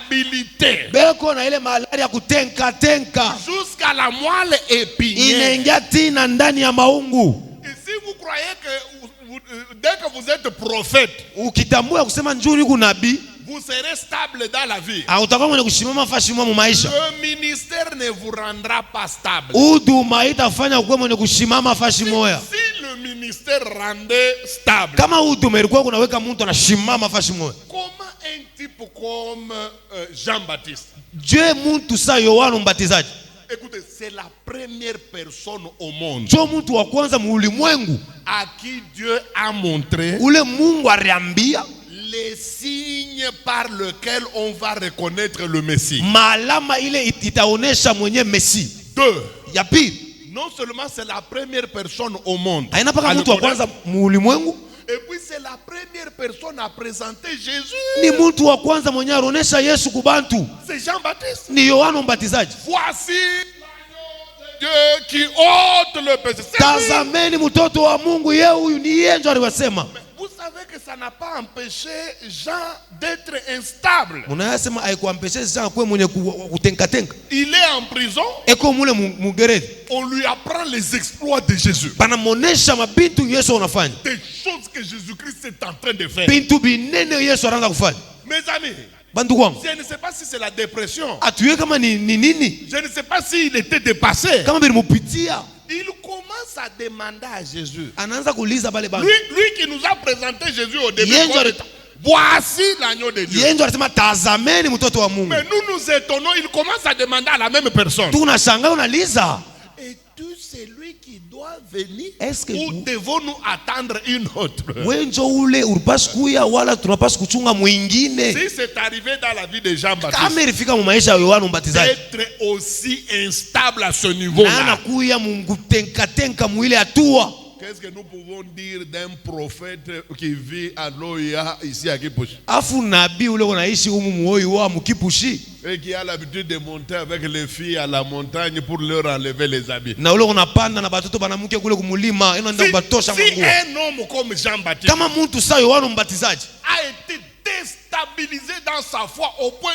l'instabilité Beko na ile malari ya kutenka tenka. jusqu'à la moelle épinière. Inaingia tina ndani ya maungu. Et si vous croyez que dès que vous êtes prophète, Ukitambua kusema njuri kunabii, vous serez stable dans la vie, utakuwa mwenye kushimama fashi mwa maisha. le ministère ne vous rendra pas stable. Huduma itafanya kuwa mwenye kushimama fashi moya. Si le ministère rendait stable, Kama huduma ilikuwa kunaweka mtu anashimama fashi moya. comment un type comme Jean-Baptiste? Je mtu sa Yohana Mbatizaji. Écoutez, c'est la première personne au monde Jo mtu wa kwanza muulimwengu à qui Dieu a montré ule Mungu aliambia les signes par lesquels on va reconnaître le Messie. maalama ile itaonesha mwenye Messi. Deux, Ya pili, non seulement c'est la première personne au monde haina à paka le mtu wa connaître, kwanza muulimwengu, et puis c'est la première personne à présenter Jésus. ni mtu wa kwanza mwenye aonesha Yesu kubantu, C'est Jean-Baptiste. ni Yohana Mbatizaji. Voici l'agneau de Dieu qui ôte le péché. C'est lui. Tazameni mtoto wa Mungu, yeye huyu ni yeye ndio aliwasema. Vous savez que ça n'a pas empêché Jean d'être instable. Munayasema haikuampesha Jean kuwe mwenye kutenka tenka. Il est en prison. Eko mule mugerezi. On lui apprend les exploits de Jésus. Banamonesha mabintu Yesu anafanya. Des choses que Jésus-Christ est en train de faire. Bintu binene Yesu anaanza kufanya. Mes amis, bantu kwangu. Je ne sais pas si c'est la dépression. Atuye kama ni nini? Je ne sais pas s'il était dépassé. Kama bilimupitia. Il commence à demander à Jésus. Anaanza kuuliza bale bantu. Lui qui nous a présenté Jésus au début. Yenjo Voici l'agneau de Dieu. Yenjo alisema tazameni mtoto wa Mungu. Mais nous nous étonnons, il commence à demander à la même personne. Tunashangaa unaliza. Et tout c'est lui qui doit venir. Est-ce que ou devons-nous attendre une autre? wenjo ule ulipaswa kuya wala tunapaswa kuchunga mwingine? Si c'est arrivé dans la vie de Jean-Baptiste, Kama ilifika mu maisha ya Yohana Mbatizaji, être aussi instable à ce niveau-là. na anakuya Mungu tenka mwile hatua. Qu'est-ce que nous pouvons dire d'un prophète qui vit à Loya ici à Kipushi Afu nabii ule unaishi humu muoi wa Mukipushi, et qui a l'habitude de monter avec les filles à la montagne pour leur enlever les habits? na ule unapanda na batoto banamuke kule kumulima ina ndio batosha Si manguo. un homme comme Jean-Baptiste Kama mtu saa Yohana Mbatizaji a été déstabilisé dans sa foi au point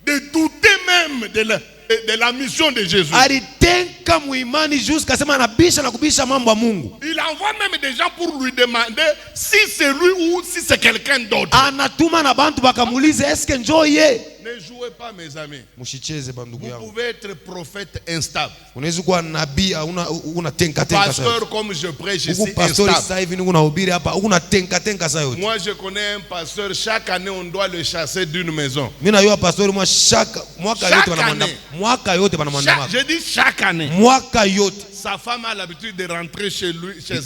de douter même de la mission de Jésus. alitenka muimani jusqu'à sema anabisha na kubisha mambo ya Mungu. Il envoie même des gens pour lui demander si c'est lui ou si c'est quelqu'un d'autre. Anatuma na bantu bakamulize eske njoo ye. Ne jouez pas, mes amis. Mushicheze bandugu Vous yangu. pouvez être prophète instable. Unaweza kuwa nabii una tenka sasa. Pasteur, comme je prêche Huku ici, pastori instable. sasa hivi niko nahubiri hapa, una tenka sasa yote. Moi, je connais un pasteur, chaque année, on doit le chasser d'une maison. Mimi najua pastori mwaka yote banamwanda. année. Mwaka yote banamwanda. Je dis chaque année. Mwaka yote. Sa femme a l'habitude de rentrer chez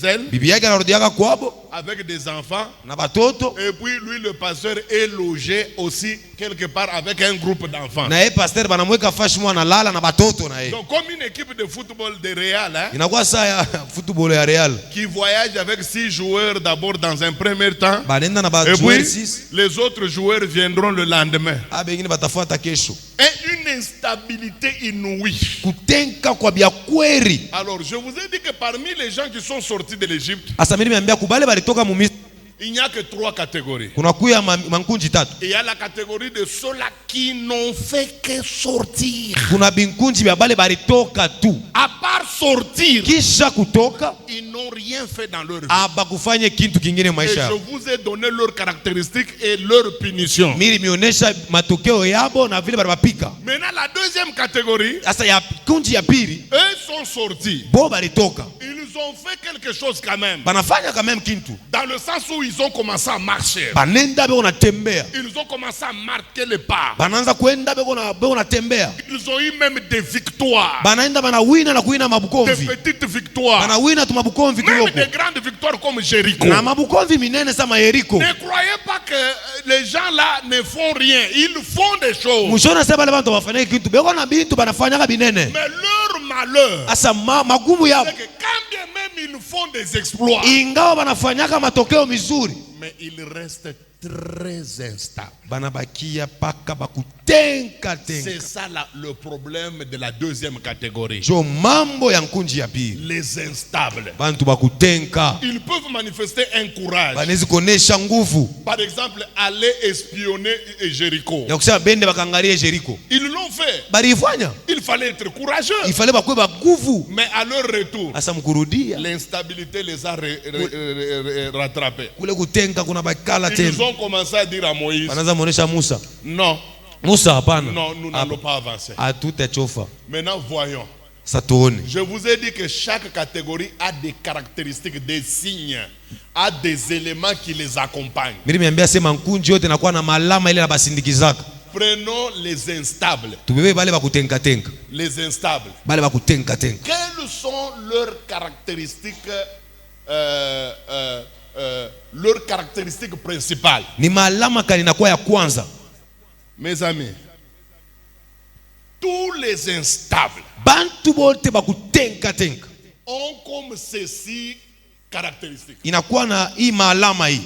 elle, Bibi yake anarudiaka kwabo avec des enfants. na batoto. Et puis, lui, le pasteur, est logé aussi quelque part avec un groupe d'enfants. Na yeye pastor banamweka fashi mwa analala na batoto na yeye. Donc, comme une équipe de football de Real, hein, Inakuwa saa ya football ya Real. qui voyage avec 6 joueurs d'abord dans un premier temps. Banenda na ba Et joueur puis, 6. les autres joueurs viendront le lendemain. Bengine batafuata kesho. Et une instabilité inouïe. Kutenka kwa bya kweri. Alors, je vous ai dit que parmi les gens qui sont sortis de l'Égypte, Asa mimi nimeambia kubale balitoka mu Misri. il n'y a que 3 catégories. Kuna kuya mankunji tatu. Il y a la catégorie de ceux-là qui n'ont fait que sortir. Kuna binkunji bya bale balitoka tu. À part sortir, Kisha kutoka ils n'ont rien fait dans leur vie. abakufanye kintu kingine Et maisha je yao. vous ai donné leurs caractéristiques et leurs punitions. Mimi nimeonyesha matokeo yabo na vile barabapika. Maintenant, la deuxième catégorie, Sasa ya kunji ya pili eux sont sortis. bo balitoka. Ils ont fait quelque chose quand même. Banafanya quand même kintu. Dans le sens où ils ont commencé à marcher. Banenda beko natembea. Ils ont commencé à marquer les pas. Banaanza kwenda beko natembea. Ils ont eu même des victoires. Banaenda banawina na kuina Des mabukomvi. petites victoires. Banawina tu mabukomvi Même kiloko. des grandes victoires comme Jéricho. Na mabukomvi minene sama Yeriko. Ne croyez pas que les gens là ne font rien. Ils font des choses. Mushona sema bale bantu bafanya kintu. Beko na bintu banafanya binene. Mais leur malheur, Asa magumu yao. c'est que quand bien même ils font des exploits, Ingawa banafanyaka matokeo mizuri. mais ils restent très instables. Banabakia paka bakutenka C'est tenka. ça là, le problème de la deuxième catégorie. Jo mambo ya nkunji ya pili. Les instables. Bantu bakutenka. Ils peuvent manifester un courage. Banezi kuonesha nguvu. Par exemple, aller espionner Jéricho. Ya kusema bende bakangalie Jericho. Ils l'ont fait. Balifanya. Il fallait être courageux. Ifale bakwe baguvu. Mais à leur retour, Asa mkurudia. l'instabilité les a rattrapés. Kule kutenka kuna bakala Ils tena. ont commencé à dire à Moïse, Banaanza muonesha Musa. non, Musa hapana. non, nous n'allons pas avancer. Hatutachofa. Maintenant, voyons. Satuone. Je vous ai dit que chaque catégorie a des caractéristiques, des signes, a des éléments qui les accompagnent. Mimi nimeambia sema nkunji yote inakuwa na malama ile na basindikizaka. Prenons les instables. Tubebe bale bakutenka tenka. Les instables. Bale bakutenka tenka. Quelles sont leurs caractéristiques, leurs caractéristiques principales? Ni malama kani inakuwa ya kwanza. Mes amis, tous les instables Bantu bote bakutenka tenka. ont comme ceci caractéristiques. Inakuwa na hii malama hii.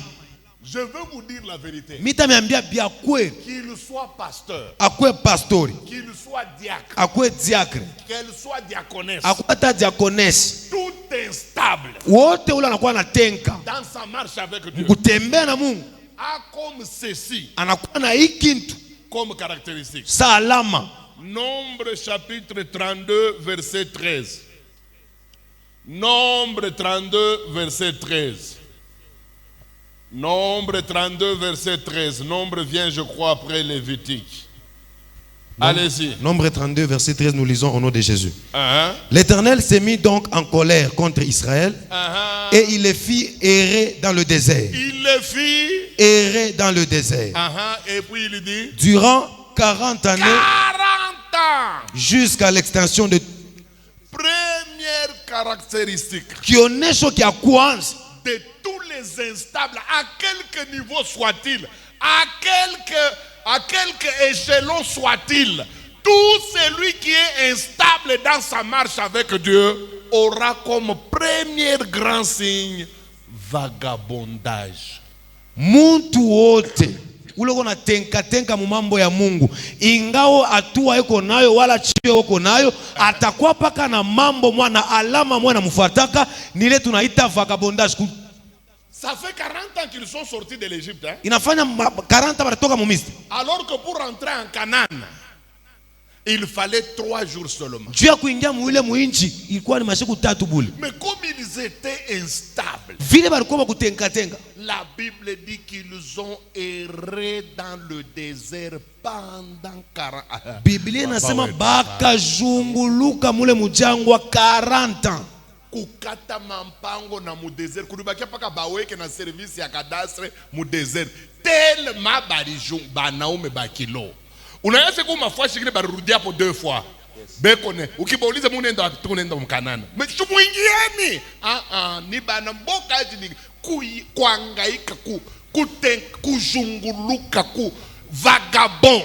Je veux vous dire la vérité. Mita meambia bia kweli. Qu'il soit pasteur, Akwe pastori. qu'il soit diacre, Akwe diakre. qu'elle soit diaconesse, Akwe ta diakonesi. tout instable Wote ule anakuwa na tenka. dans sa marche avec Dieu Kutembea na Mungu. a comme ceci, Anakuwa na hii kintu. comme caractéristique. Sa alama. Nombre chapitre 32 verset 13. Nombre 32 verset 13. Nombre 32, verset 13. Nombre vient, je crois, après Lévitique. Allez-y. Nombre 32, verset 13, nous lisons au nom de Jésus. Uh-huh. L'Éternel s'est mis donc en colère contre Israël Uh-huh. et il les fit errer dans le désert. Il les fit. Errer dans le désert. Uh-huh. Et puis il dit Durant 40 années 40 ans. jusqu'à l'extension de Première caractéristique kionyesho kya kwanza de tous les instables, à quelque niveau soit-il, à quelque échelon soit-il, tout celui qui est instable dans sa marche avec Dieu aura comme premier grand signe vagabondage. muntu wote ule kona tenka mu mambo ya Mungu, ingao hatua yuko nayo wala chio yuko nayo, atakuwa paka na mambo mwana alama mwana mfuataka, nile tunaita vagabondage. Ça fait 40 ans qu'ils sont sortis de l'Égypte. Hein? Inafanya 40 baratoka mu Misri. Alors que pour entrer en Canaan, il fallait 3 jours seulement. Juu ya kuingia muile muinchi ilikuwa ni masiku 3 bule. Mais comme ils étaient instables, Vile balikuwa bakutenka. la Bible dit qu'ils ont erré dans le désert pendant 40 ans. Biblia inasema bakazunguluka mule mujangwa 40 ans. Kukata mampango na mu désert kulibakia paka baweke na service ya kadastre mu désert tellement balijung banaume bakilo unaweza kuwa mafua shikile barudia hapo 2 fois bekone ukibauliza munenda wapi tunaenda mkanana mchumuingieni ni bana mboka aje ni kuangaika kujunguluka ku vagabond.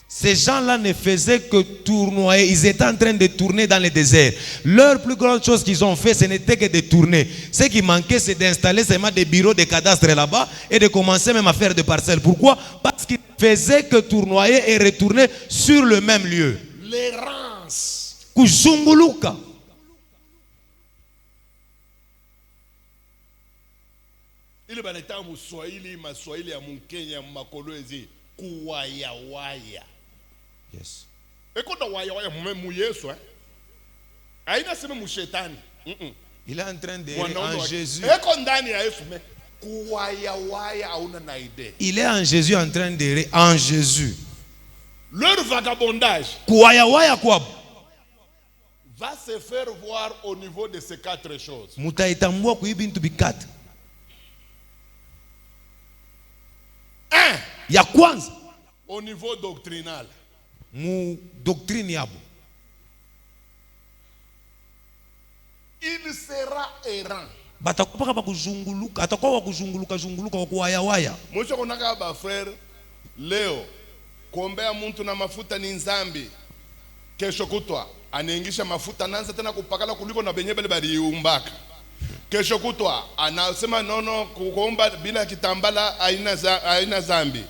Ces gens-là ne faisaient que tournoyer. Ils étaient en train de tourner dans le désert. Leur plus grande chose qu'ils ont fait, ce n'était que de tourner. Ce qui manquait, c'est d'installer seulement des bureaux de cadastre là-bas et de commencer même à faire des parcelles. Pourquoi? Parce qu'ils ne faisaient que tournoyer et retourner sur le même lieu. L'errance. Kuzunguluka. Ile baneta mu Swahili, maswahili ya Mkenya, makoloezi kuwaya waya. Yes. Eko da waya waya mu Yesu aina sema mu shetani. Il est en train de en Jésus. Eko ndani ya Yesu me kuwaya waya hauna na idée. Il est en Jésus en train de en Jésus. Leur vagabondage Kuwaya waya kwa va se faire voir au niveau de ces 4 choses. mutaitambua kuibintu bikata. Ya kwanza Au niveau doctrinal, mu doctrine yabo il sera errant. batakuwa paka bakuzunguluka, atakuwa wakuzunguluka zunguluka wakuwaya waya. Mwisho kunaka ba frère leo kuombea mtu na mafuta ni nzambi, kesho kutwa anaingisha mafuta nanza tena kupakala kuliko na benye bale baliumbaka. Kesho kutwa anasema nono kuomba bila kitambala haina zambi.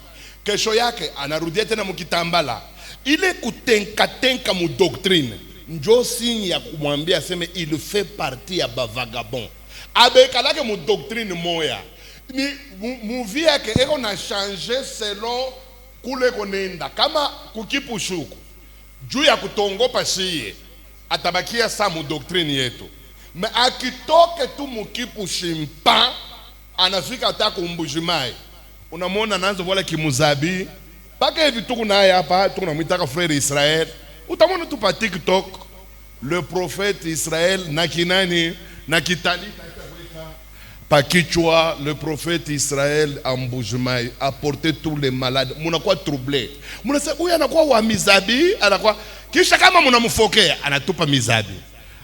Kesho yake anarudia tena mukitambala. Ile kutenka mu doctrine njo signe ya kumwambia aseme il fait partie ya bavagabond. Abekalake mu doctrine moya ni muvi yake eko na changer selon kule konenda. Kama kukipushuku juu ya kutongopa shiye atabakia sa mu doctrine yetu. Me akitoke tu mukipu shimpa anafika hata kumbujimai. Unamwona anaanza wala kimuzabi. Paka hivi tuku naye hapa tunamwitaka frère Israël. Utamwona tu pa TikTok le prophète Israël na kinani na kitali pa kichwa le prophète Israël ambujimai apporter tous les malades. Munakuwa troublé. Munasema huyu anakuwa wa mizabi, anakuwa kisha kama munamfokea anatupa mizabi.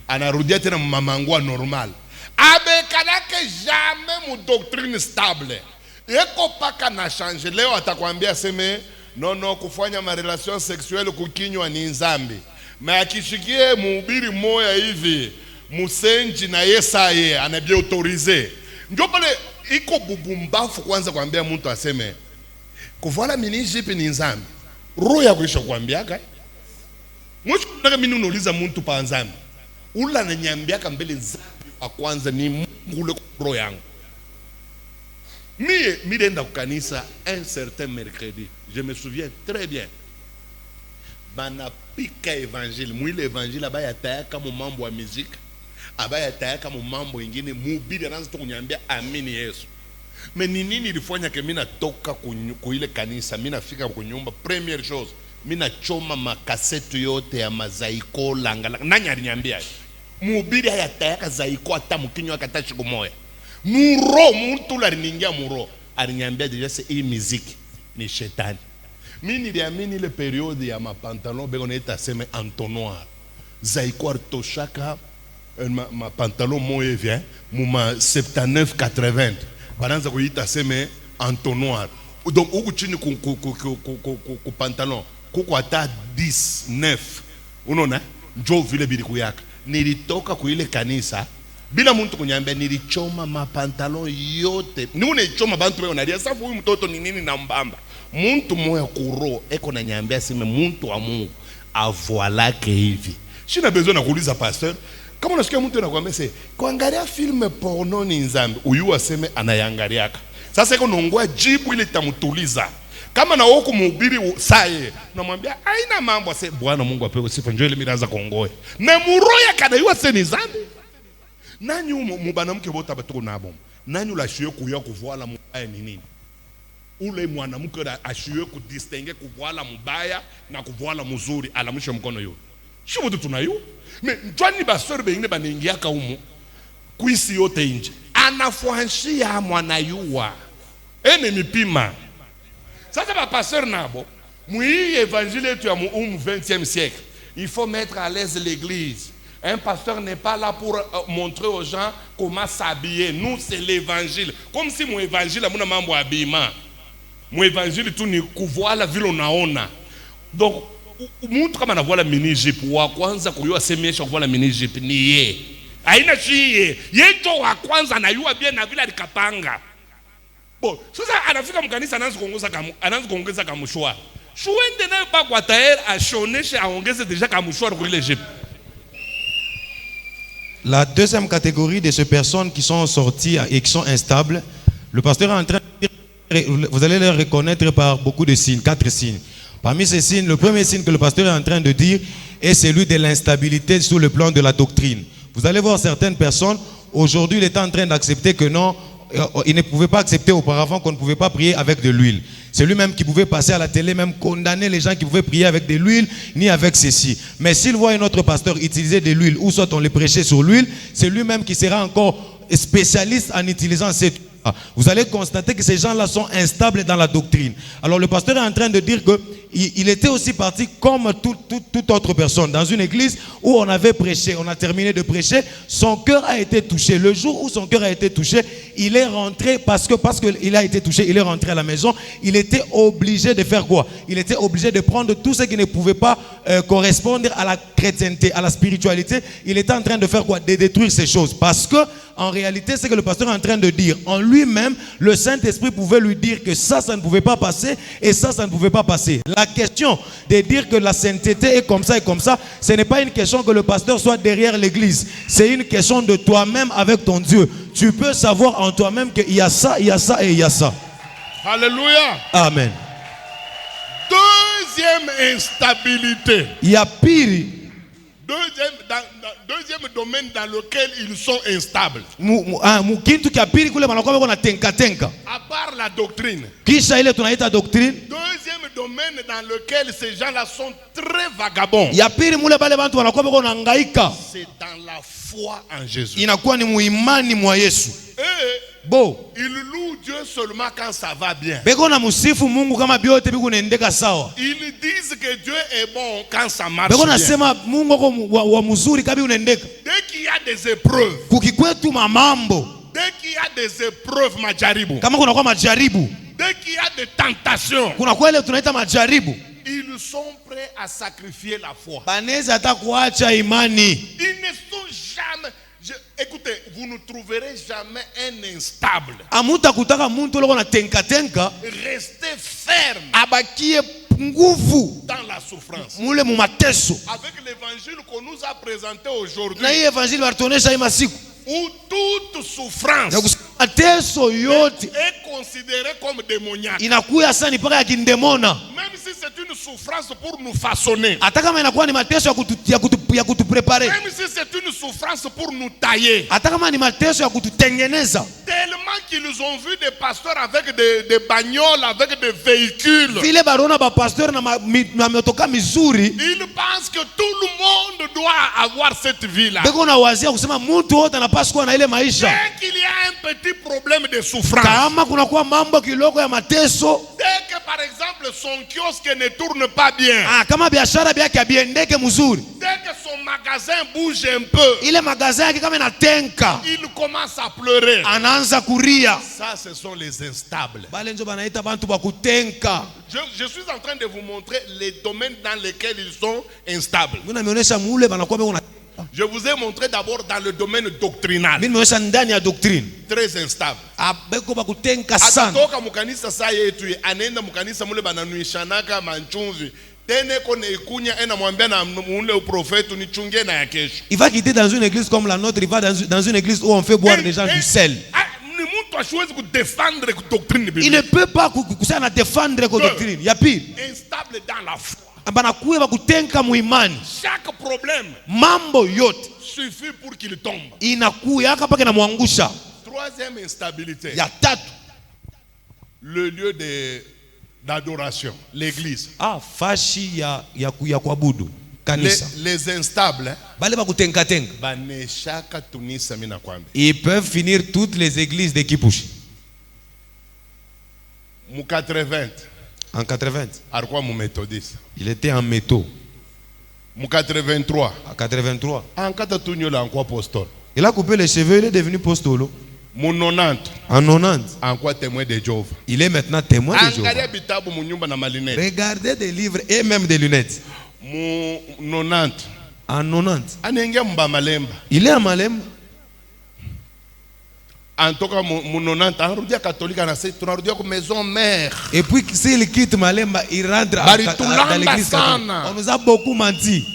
Anarudia tena mamangwa normal. Abekalake jamais mu doctrine stable. Eko paka na change. Leo atakwambia seme no kufanya ma relation sexuelle kukinywa ni nzambi. Ma akishikie mhubiri moya hivi musenji na yesaye anabia autorize. Ndio pale iko bubumbafu kwanza kuambia mtu aseme kuvala minijipi ni nzambi. Roho ya kuisha kuambiaka. Mwisho kunaka mimi unauliza mtu pa nzambi. Ula ananiambiaka mbele nzambi wa kwanza ni Mungu ule roho yangu. Mie nenda kukanisa un certain mercredi, je me souviens très bien. Bana pika évangile, mwile évangile abaya tayaka mu mambo ya musique, abaya tayaka mu mambo ingine, mubiri anaanza tu kunyambia amini Yesu. Mais nini nilifanya ke mina toka kuile kanisa, mina fika kunyumba, première chose, mina choma makaseti yote ya mazaiko langa. Nani aliniambia? Mhubiri hayatayaka zaiko hata mkinywa hata siku moja. Muro mtu la niingia muro. Aliniambia deja hii muziki ni shetani. Mimi niliamini ile periode ya mapantalon bego naita sema entonnoir. Zaiko artoshaka ma pantalon moye vient muma 79 80. Bananza kuita sema entonnoir. Donc huku chini ku pantalon kuko hata 19. Unaona? Njo vile biliku yaka. Nilitoka kuile kanisa bila muntu kunyambia, nilichoma mapantalon yote. Niune choma bantu bego nalia safu huyu mtoto ni nini na mbamba. Muntu moya kuro eko na nyambia sema muntu wa Mungu avoilake hivi. Sina besoin na kuuliza pasteur. Kama unasikia mtu anakuambia sasa kuangalia film porno ni nzambi, uyu aseme anayangaliaka. Sasa eko nongoa jibu ile tamutuliza. Kama na woko mhubiri saye, unamwambia haina mambo, ase Bwana Mungu apewe sifa, njoo ile miraza kongoe. Na muroya kadaiwa se ni zambi. Nani mwanamke bota batuko nabo? Nani ulashiwe kuya kuvoala mubaya ni nini? Ule mwanamke ashiwe kudistingue kuvoala mubaya na kuvoala mzuri, alamisha mkono yote. Shubu tu tunayo. Me njwani basori bengine baningiaka humu kuisi yote nje. Anafuanshia mwanayua. Ene mipima. Sasa ba pasteur nabo, mui évangile yetu ya 20e siècle. Il faut mettre à l'aise l'église. Un pasteur n'est pas là pour montrer aux gens comment s'habiller. Nous, c'est l'évangile. Comme si mon évangile, mon mambo habillement. Mon évangile, tout ni kuvoa la ville unaona. Donc, mtu kama anavoa la mini jeep, wa kwanza kuyua semesha kuvoa la mini jeep ni ye. Haina shiye. Yeto wa kwanza anayua bien na vile alikapanga. Bon, sasa anafika mkanisa anaanza kuongeza kamushwa. Shuende nayo pa kwa tayari ashoneshe aongeze deja kamushwa kwa ile jeep. La deuxième catégorie de ces personnes qui sont sorties et qui sont instables, le pasteur est en train de dire, vous allez les reconnaître par beaucoup de signes, 4 signes. Parmi ces signes, le premier signe que le pasteur est en train de dire est celui de l'instabilité sur le plan de la doctrine. Vous allez voir certaines personnes, aujourd'hui, il est en train d'accepter que non, il ne pouvait pas accepter auparavant qu'on ne pouvait pas prier avec de l'huile. C'est lui-même qui pouvait passer à la télé, même condamner les gens qui pouvaient prier avec de l'huile, ni avec ceci. Mais s'il voit un autre pasteur utiliser de l'huile, ou soit on le prêchait sur l'huile, c'est lui-même qui sera encore spécialiste en utilisant cette huile. Vous allez constater que ces gens-là sont instables dans la doctrine. Alors le pasteur est en train de dire qu'il était aussi parti comme toute autre personne dans une église où on avait prêché, on a terminé de prêcher, son cœur a été touché. Le jour où son cœur a été touché, il est rentré parce qu'il a été touché, il est rentré à la maison. Il était obligé de faire quoi? Il était obligé de prendre tout ce qui ne pouvait pas correspondre à la chrétienté, à la spiritualité. Il était en train de faire quoi? De détruire ces choses. Parce que en réalité, c'est que le pasteur est en train de dire, en lui-même, le Saint-Esprit pouvait lui dire que ça ne pouvait pas passer et ça ne pouvait pas passer. La question de dire que la sainteté est comme ça et comme ça, ce n'est pas une question que le pasteur soit derrière l'église. C'est une question de toi-même avec ton Dieu. Tu peux savoir en toi-même qu'il y a ça, il y a ça et il y a ça. Alléluia. Amen. Deuxième instabilité. Il y a pire. Deuxième domaine dans lequel ils sont instables. À part la doctrine. Deuxième domaine dans lequel ces gens-là sont très vagabonds. C'est dans la foi en Jésus. Ils louent Dieu seulement quand ça va bien. Ils disent que Dieu est bon quand ça marche bien. Dès qu'il y a des épreuves, dès qu'il y a des épreuves, dès qu'il y a des tentations, ils sont prêts à sacrifier la foi. Ils ne sont jamais... Écoutez, vous ne trouverez jamais un instable. Restez ferme dans la souffrance. Avec l'évangile qu'on nous a présenté aujourd'hui, où toute souffrance est considérée comme démoniaque. Même si c'est une souffrance pour nous façonner. Même si c'est une souffrance pour nous tailler. Dès Tellement qu'ils ont vu des pasteurs avec des bagnoles, avec des véhicules. Vile barona ba pasteur na motoka mizuri. Ils pensent que tout le monde doit avoir cette vie-là. Beko na wazia kusema mtu wote anapaswa kuwa na ile maisha. Dès qu'il y a un petit problème de souffrance. Kama kuna kuwa mambo kiloko ya mateso. Dès que par exemple son kiosque ne tourne pas bien. Kama biashara byake abiendeke mzuri. Dès que son magasin bouge un peu. Ile magasin yake kama inatenka. Il commence à pleurer. Anaanza kuria. Ça, ce sont les instables. Bale njo banaita bantu ba kutenka. Je suis en train de vous montrer les domaines dans lesquels ils sont instables. Muna mionyesha mule banakuwa beko na. Je vous ai montré d'abord dans le domaine doctrinal. Mimi nionyesha ndani ya doctrine. Très instable. Beko ba kutenka sana. Atatoka mukanisa saa yetu anaenda mukanisa mule bananuishanaka manchumvi. Tene kone ikunya ena mwambia na mule uprofetu nichungie na ya kesho. Il va quitter dans une église comme la nôtre, il va dans une église où on fait boire des gens du sel. Il ne peut pas défendre la doctrine. Il y a pire. Instable dans la foi. Chaque problème mambo yote suffit pour qu'il tombe. Troisième instabilité. Ya tatu. Le lieu d'adoration, l'église. Fashi ya kuabudu. Les instables, ils peuvent finir toutes les églises de Kipushi. En 80, il était en métaux. En 83, il a coupé les cheveux, il est devenu apostole. En 90, il est maintenant témoin de Jéhovah. Regardez des livres et même des lunettes. En 90, il est à Malemba. Et puis s'il quitte Malemba, il rentre dans l'église catholique. On nous a beaucoup menti.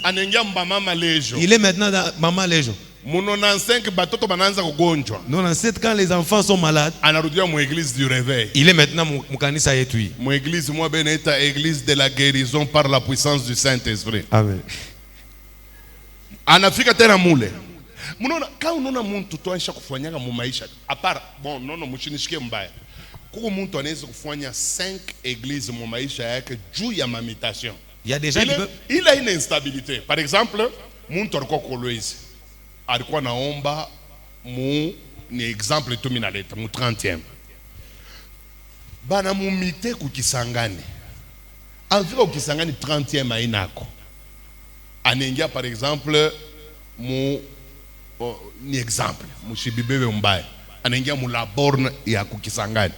Il est maintenant dans Maman Légion. En 97, quand les enfants sont malades, il est maintenant Moukanisa Yetui. Église de la guérison par la puissance du Saint-Esprit. Amen. Anafika tena mule. Munaona kama unaona mtu tuanisha kufanyanga mu maisha. Apara bon nono mshinishike mbaya. Kuko mtu anaweza kufanya 5 églises mu maisha yake juu ya mamitation. Il y a des gens qui peuvent... Il a une instabilité. Par exemple, mtu alikuwa Kolwezi. Alikuwa naomba mu ni exemple tu minaleta mu 30e. Bana mumite kukisangani. Anfika kukisangani 30e ainako. Anengia par exemple mu ni exemple mushibibebe mbaya. Anengia mu laborne ya kukisangani.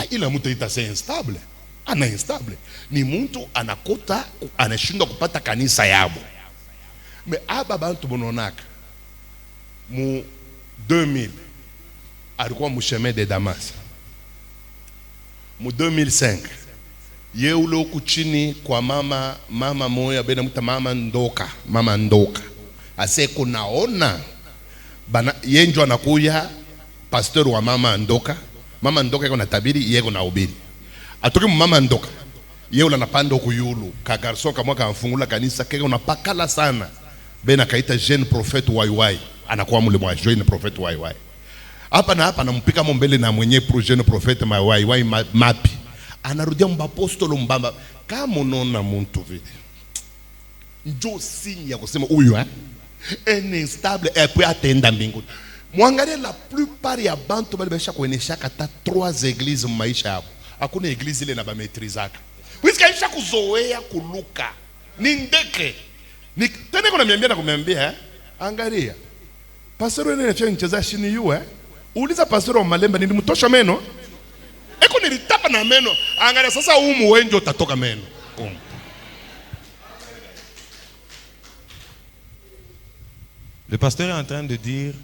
Ila mtu ita instable. Ana instable. Ni mtu anakota anashindwa kupata kanisa yabo. Mais aba bantu bononaka mu 2000 alikuwa mu chemin de Damas. Mu 2005 ye ule huku chini kwa mama moya bena muta mama ndoka aseko naona bana yenjo anakuya pastor wa mama ndoka iko na tabiri yeko na ubiri atoke mu mama ndoka ye ule anapanda huku yulu ka garson kama kamfungula kanisa keko napakala sana bena kaita jeune prophète waiwai anakuwa mule mwa jeune prophète waiwai hapa na hapa nampika mbele na mwenye pro jeune prophète waiwai mapi anarudia mbapostolo mbamba kama unaona mtu vile njo signe ya kusema huyu instable et puis atenda mbinguni. Mwangalie la plupart ya bantu bali besha kuonesha kata 3 églises maisha yao. Hakuna église ile na ba maîtrisaka. Wisi isha kuzoea kuluka. Ni ndeke. Ni tena kuna kumwambia angalia. Pastor wewe anacheza mcheza shini yu uliza pastor wa Malemba nilimtosha meno. Eko nilitapa na meno. Angalia sasa humu wenjo utatoka meno. Le pasteur est en train de dire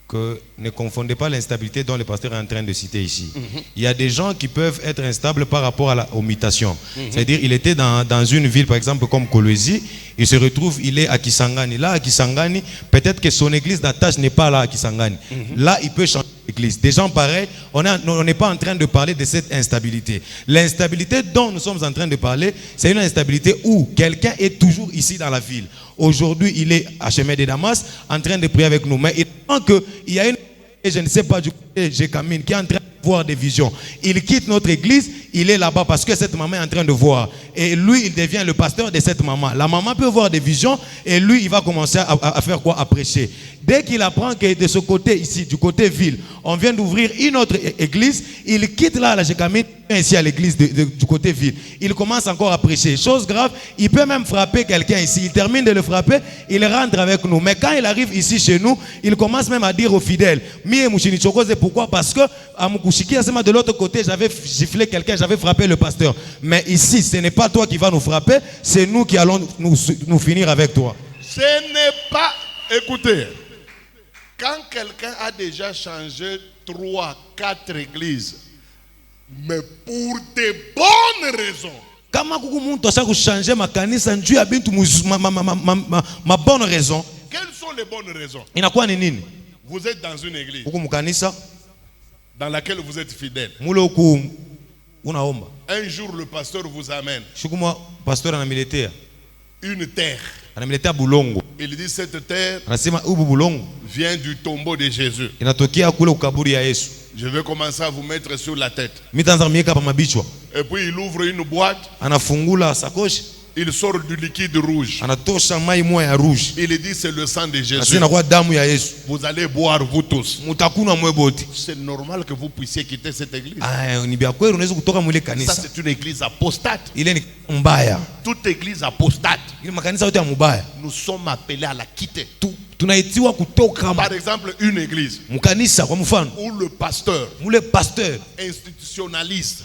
que ne confondez pas l'instabilité dont le pasteur est en train de citer ici. Il y a des gens qui peuvent être instables par rapport à aux mutations. C'est-à-dire, il était dans une ville, par exemple, comme Kolwezi, il se retrouve, il est à Kisangani. Là, à Kisangani, peut-être que son église d'attache n'est pas là à Kisangani. Là, il peut changer d'église. Des gens pareils, on n'est pas en train de parler de cette instabilité. L'instabilité dont nous sommes en train de parler, c'est une instabilité où quelqu'un est toujours ici dans la ville. Aujourd'hui, il est à chemin de Damas, en train de prier avec nous. Mais il pense qu'il y a une et je ne sais pas du côté Jécamine, qui est en train de voir des visions. Il quitte notre église, il est là-bas parce que cette maman est en train de voir. Et lui, il devient le pasteur de cette maman. La maman peut voir des visions et lui, il va commencer à faire quoi? À prêcher. Dès qu'il apprend que de ce côté ici, du côté ville, on vient d'ouvrir une autre église, il quitte là la Jécamine, ici à l'église du côté ville. Il commence encore à prêcher. Chose grave, il peut même frapper quelqu'un ici. Il termine de le frapper, il rentre avec nous. Mais quand il arrive ici chez nous, il commence même à dire aux fidèles, pourquoi? Parce que à Mukushiki, de l'autre côté, j'avais giflé quelqu'un, j'avais frappé le pasteur. Mais ici, ce n'est pas toi qui vas nous frapper, c'est nous qui allons nous finir avec toi. Ce n'est pas... Écoutez, quand quelqu'un a déjà changé 3, 4 églises, mais pour de bonnes raisons, Kama kuku muntu asa kuchanger makanisa njuu ya bintu ma bonne raison. quelles sont les bonnes raisons? Inakuwa ni nini? Vous êtes dans une église Kuku mukanisa dans laquelle vous êtes fidèle. mule huku unaomba. Un jour, le pasteur vous amène Shukuma pastor anamiletea. une terre. Anamiletea bulongo. Il dit cette terre Anasema ubu bulongo vient du tombeau de Jésus. inatokea kule ukaburi ya Yesu. Je vais commencer à vous mettre sur la tête. Mitaanza mieka pa mabichwa. Et puis il ouvre une boîte, Anafungula sakoshi, il sort du liquide rouge. anatosha mai moya ya rouge. Il dit c'est le sang de Jésus. Asina kwa damu ya Yesu. Vous allez boire vous tous. Mutakuna mwe bote. C'est normal que vous puissiez quitter cette église. Ah, ni bya kweli unaweza kutoka mwile Ça kanisa. c'est une église apostate. Ile ni mbaya. Toute église apostate, Ile makanisa yote ya mubaya. nous sommes appelés à la quitter. Tunaitiwa kutoka Par exemple, une église mkanisa kwa mfano. où le pasteur Mule pasteur institutionnalise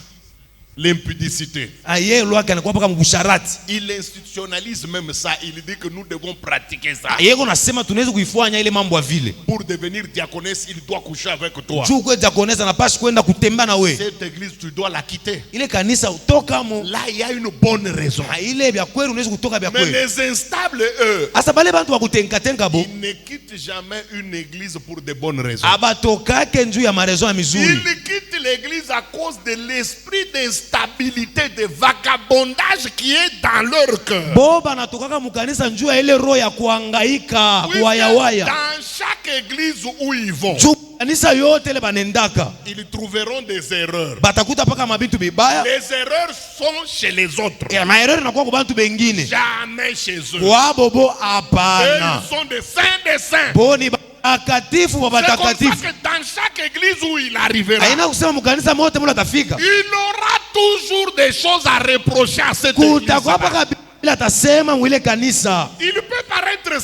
l'impudicité. aye lwake anakuwa paka mbusharati. Il institutionnalise même ça. Il dit que nous devons pratiquer ça. Yeko nasema tunaweza kuifanya ile mambo ya vile. Pour devenir diaconesse, il doit coucher avec toi. Juu kwa diakonesa napaswa kwenda kutembea na we. Cette église, tu dois la quitter. Ile kanisa utoka mo. Là, il y a une bonne raison. Ile bya kweli unaweza kutoka bya Mais kweli. les instables, eux, Asa bale bantu wa kutenka tenka bo. ils ne quittent jamais une église pour de bonnes raisons. Abatokake njuu ya marezo ya mizuri. Ils quittent l'église à cause de l'esprit d'instabilité, de vagabondage qui est dans leur cœur. Bo banatokaka mukanisa njuu ya ile roho ya kuhangaika, Oui, kuwayawaya. dans chaque église où ils vont, Juu kanisa yote ile banendaka. ils trouveront des erreurs. Batakuta paka mabitu bibaya. Les erreurs sont chez les autres, Ya maerero inakuwa kwa bantu bengine. jamais chez eux. Kwa bobo Eux, hapana. ils sont des saints des saints. Bo ni batakatifu wa C'est comme ça batakatifu. que dans chaque église où il arrivera, Haina kusema mukanisa mote mula tafika. il aura toujours des choses à reprocher à cette église. Kutakuwa paka bila tasema mwile kanisa. Il peut paraître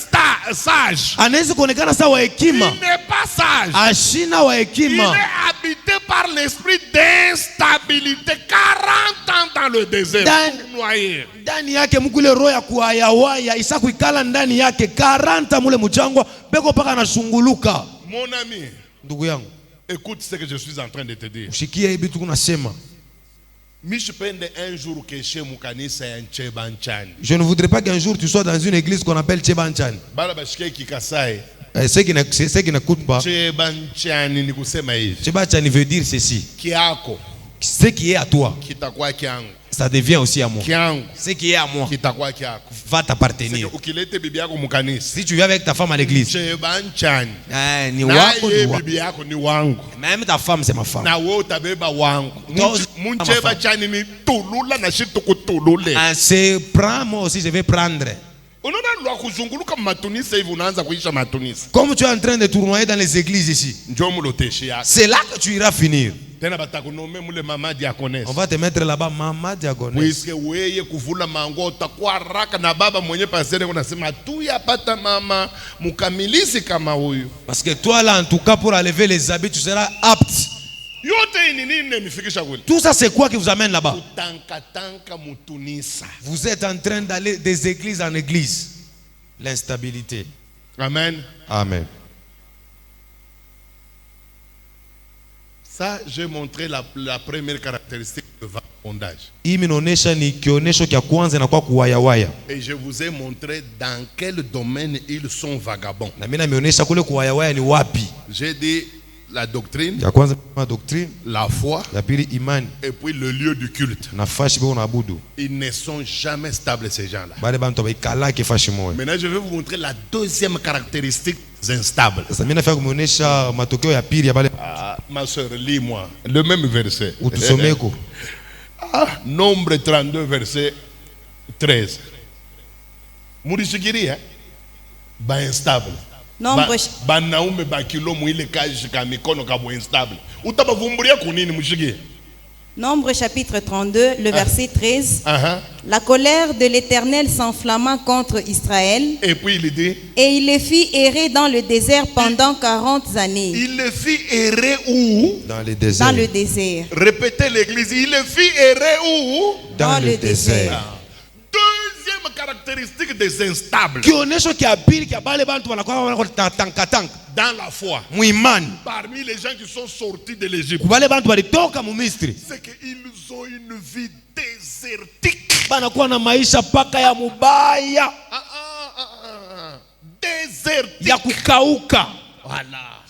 sage. Anaweza kuonekana sawa Il hekima. n'est pas sage. Ashina wa Il hekima. est habité par l'esprit d'instabilité. 40 ans dans le désert. Dan- Noyé. Ndani yake mkule roho ya kuayawaya isa kuikala ndani yake 40 mule mchangwa beko paka anashunguluka. Mon ami, Ndugu yangu, écoute ce que je suis en train de te dire. ushikie hivi tu kunasema. Mishipende un jour keshe mukanisa ya Nchebanchani. Je ne voudrais pas qu'un jour tu sois dans une église qu'on appelle Chebanchan. Bala bashike kikasai. Ceux qui n'écoutent pas, Nchebanchani ni kusema hivi. Chebanchan veut dire ceci. Kiako Ce qui est à toi, kitakuwa kiangu. ça devient aussi à moi. Kiangu Ce qui est à moi kitakuwa kiako. va t'appartenir. Ukilete bibi yako mukanisa. Si tu viens avec ta femme à l'église, Nchebanchani. ni Na wako ni ye wako. bibi yako ni wangu. Même ta femme c'est ma femme. Na wewe utabeba wangu. Toi, Muncheba chani ni tulula na shitu kutulule. C'est prends moi aussi je vais prendre. Unaona lwa kuzunguluka matunisa hivi unaanza kuisha matunisa. Comme tu es en train de tournoyer dans les églises ici, Njoo muloteshi yako. c'est là que tu iras finir. Tena batakunome mule mama diakonesa. On va te mettre là-bas, maman diaconesse. Wiske weye kuvula mango utakuwa raka na baba mwenye pasere unasema tu yapata mama mukamilisi kama huyu. Parce que toi là, en tout cas, pour enlever les habits, tu seras apte. Yote ini nini nifikisha kule? Tout ça, c'est quoi qui vous amène là-bas? Tanka mutunisa. Vous êtes en train d'aller des églises en église. L'instabilité. Amen. Amen. Ça, j'ai montré la première caractéristique de vagabondage. Hii inaonyesha ni kionyesho cha kwanza na kwa kuwayawaya. Et je vous ai montré dans quel domaine ils sont vagabonds. Na mimi nameonyesha kule kuwayawaya ni wapi. J'ai dit la doctrine, Ya kwanza ma doctrine, la foi, ya pili imani, et puis le lieu du culte. na fashi beko na budu. Ils ne sont jamais stables, ces gens-là. Bale bantu baikala ke fashi moyo. Maintenant, je vais vous montrer la deuxième caractéristique des instables. Sasa mimi nafika kumuonesha matokeo ya pili ya bale Ah, ma soeur, lis-moi le même verset. utusomeko. Nombre 32, verset 13. Murisikiria ba instable. Nombre, Banaume bakilo mwile kaji ka mikono ka instable. Utabavumburia kunini mushikie? Nombre chapitre 32, le verset 13. Uh-huh. La colère de l'Éternel s'enflamma contre Israël Et puis il dit, et il les fit errer dans le désert pendant 40 années. il le fit errer où? Dans le désert. Dans le désert. Répétez l'église, il le fit errer où? Dans le désert. Deuxième caractéristique des instables Kionesho kia pili kia bale bantu wanakuwa tanka tanka. dans la foi. Muimani. Parmi les gens qui sont sortis de l'Égypte, Kubale bantu walitoka mu Misri. c'est qu'ils ont une vie désertique. Banakuwa na maisha paka ya mubaya, Désertique. ya kukauka. Voilà.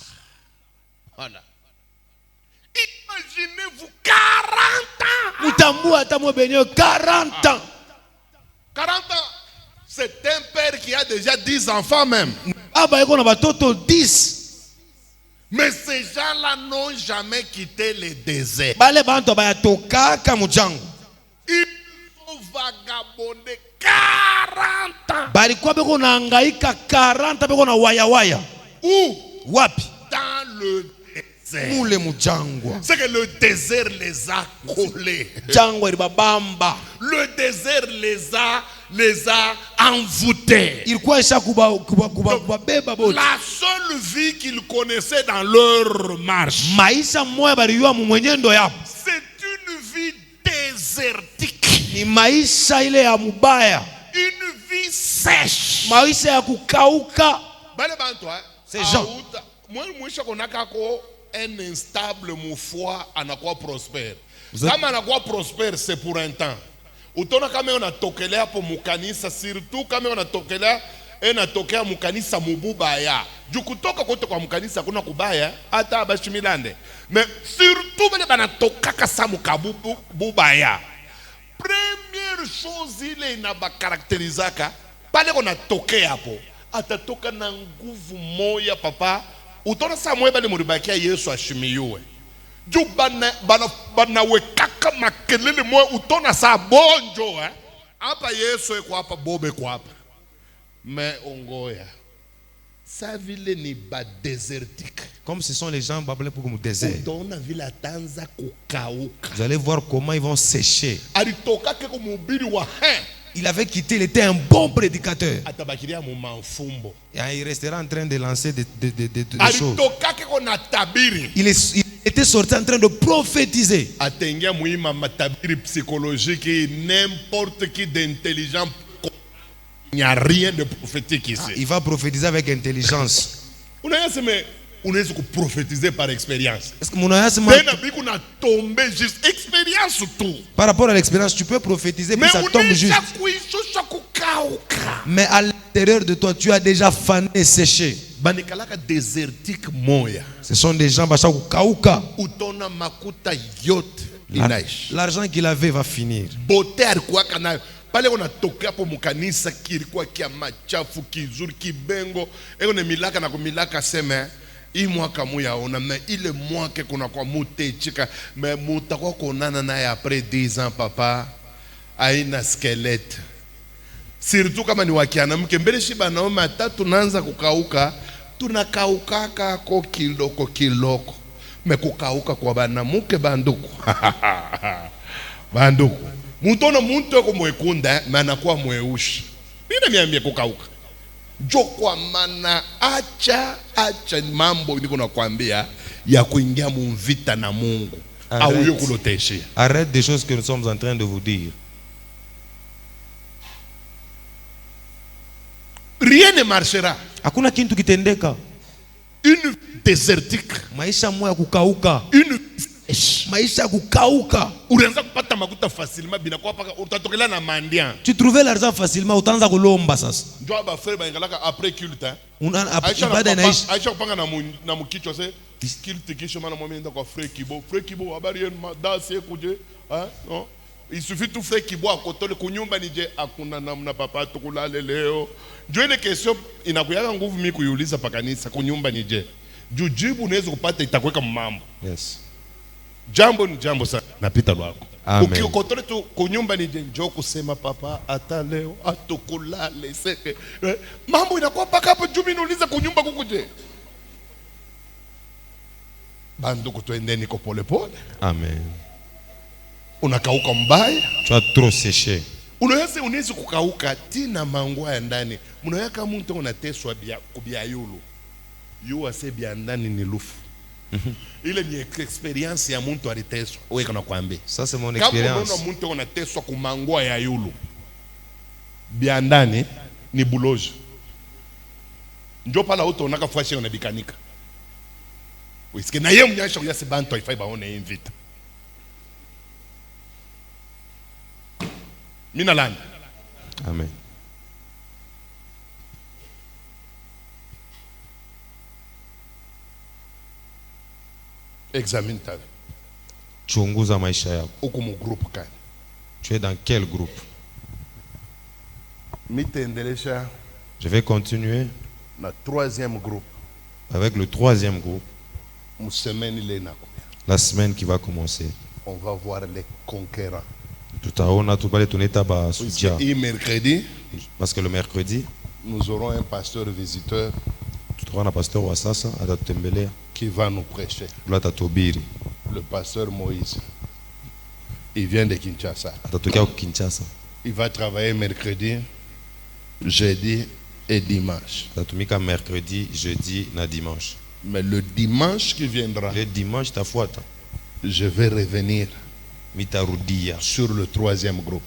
Voilà. Imaginez-vous 40 ans. Mutambua hata mwe benyo 40 ans. 40 ans. C'est un père qui a déjà 10 enfants même. Aba yeko na batoto 10. Mais ces gens-là n'ont jamais quitté le désert. Bale bantu bayatokaka mujango. Ils ont vagabondé 40 ans. Balikuwa beko na hangaika 40 beko na waya waya. Où? Wapi? Dans le désert. Mule mujangwa. C'est que le désert les a collés. Jangwa libabamba. Le désert les a envoûtés. Ilikuwa isha kubabeba bote. La seule vie qu'ils connaissaient dans leur marche, Maisha moya baliyua mu mwenyendo yapo. c'est une vie désertique. Ni maisha ile ya mubaya. Une vie sèche. Maisha ya kukauka. Bale bantu, Ces gens. Moi, je connais un instable, mon foi, anakuwa prospère. Vous êtes- Kama anakuwa prospère, c'est pour un temps. Utona kama unatokelea po mukanisa, surtout kama unatokelea enatokea mukanisa mububaya. Juu kutoka kote kwa mukanisa kuna kubaya, hata abashimilande. Mais surtout bale banatokaka sa mukabubu bubaya. Première chose ile inabakarakterizaka, pale unatokea hapo, atatoka na nguvu moya papa. Utona saa moya bale muribakia Yesu ashimiyuwe. Juu banawekaka makelele moya, utona saa bonjo hapa Yesu eko hapa, bobe kwa hapa. Mais ongoya sa vile ni ba désertique. Comme ce sont les gens bablés pour mu désert. Utona vile atanza kukauka. Vous allez voir comment ils vont sécher. Alitoka keko mubiri wa Il avait quitté, il était un bon prédicateur. atabakiria mu manfumbo. Et il restera en train de lancer des choses. Alitoka keko na tabiri. Il était sorti en train de prophétiser. Atengia muima matabiri psychologique, n'importe qui d'intelligent. Il n'y a rien de prophétique ici. Il va prophétiser avec intelligence. Unaweza prophétiser par expérience. Est-ce que mon ayasema, Tena biku na tombe juste expérience tout. par rapport à l'expérience, tu peux prophétiser, mais Mais ça tombe juste. unaweza kuishusha kukauka. Mais à l'intérieur de toi, tu as déjà fané et séché. Banikalaka désertique moya. Ce sont des gens basha kukauka. Utona makuta yote inaishi. L'argent qu'il avait va finir. Bote alikuwa kana pale unatokea hapo mukanisa kilikuwa kia machafu kizuri kibengo eko ne milaka na kumilaka sema hii mwaka muyaona mais ile mwaka kuna kwa mutechika mais mutakuwa konana naye après 10 ans papa aina skelete surtout kama ni wakianamke mbele shiba naoma atatu naanza kukauka tunakaukaka ko kiloko me kukauka kwa banamuke banduku banduku mutona muntu eko mwekunda manakuwa mweushi mina miambia kukauka jo kwa mana acha mambo niko nakwambia ya kuingia mumvita na Mungu au yo kuloteshia. Arrête des choses que nous sommes en train de vous dire. Rien ne marchera. Hakuna kitu kitendeka. Une désertique, Maisha moya kukauka. une Maisha kukauka. unaanza kupata makuta facilement bina kwa paka utatokelea na mandian. Tu trouvais l'argent facilement, utaanza kulomba sasa. Ndio ba frère baingalaka après culte. Ibada inaishi. Aisha kupanga na mukichwa se Kiltikisha mana mwamenda kwa Frère Kibo. Frère Kibo habari yenu madasi kuje. Hein? Non? Il suffit tout Frère Kibo akotole kunyumba nije akuna namna papa tukulale leo. Ndio ile kesho inakuyaka nguvu mimi kuiuliza pa kanisa kunyumba nije. Jujibu unaweza kupata itakuweka mambo. Yes. Jambo ni jambo sana. Napita lwako. Amen. Ukikotole tu kunyumba nije njoo kusema papa hata leo atukulale seke. Mambo inakuwa paka hapo juu mimi nauliza kunyumba kukuje. Bando kutuendeni kwa pole pole. Amen. Unakauka mbaya. Tu as trop séché. Unaweza kukauka tina mangwa ya ndani. Mnaweka mtu unateswa kubia yulu. Yu ase bia ndani ni lufu. Ile ni experience ya mtu aliteswa. Wewe kana kuambia. Ça c'est mon expérience. Kama unaona mtu unateswa kumangwa ya yulu. Bia ndani ni buloji. Ndio pala utaonaka fwashi unabikanika. Wisikie na yeye mnyasha kuyasi bantu haifai baone invita. Mina landa. Amen. Examine ta vie. Chunguza maisha yako. Uko mu groupe kani? Tu es dans quel groupe? Mitaendelesha Je vais continuer na troisième groupe. avec le troisième groupe. Mu semaine ile inakuja. La semaine qui va commencer. On va voir les conquérants. Tutaona tubale tuneta ba sudia. Et mercredi, Parce que le mercredi, nous aurons un pasteur visiteur tutakuwa na pasteur wa sasa atatutembelea. qui va nous prêcher. Ula atatubiri. Le pasteur Moïse. Il vient de Kinshasa. Atatokea ku Kinshasa. Il va travailler mercredi, jeudi et dimanche. Atatumika mercredi, jeudi na dimanche. Mais le dimanche qui viendra, Le dimanche tafuata. je vais revenir Mitarudia. sur le troisième groupe.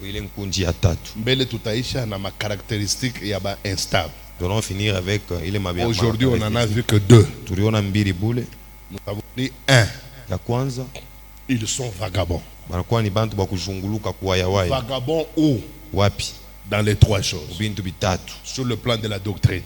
Ile nkunji ya tatu. Mbele tutaisha na ma caractéristiques ya ba instable. Nous allons finir avec ile mabia. Aujourd'hui, on en a vu que deux. Tuliona mbili bule. Nous avons dit un, Ya kwanza ils sont vagabonds. banakuwa ni bantu ba kuzunguluka kuwayawaya. Vagabonds où? Wapi? Dans les trois choses. Bintu bitatu. Sur le plan de la doctrine.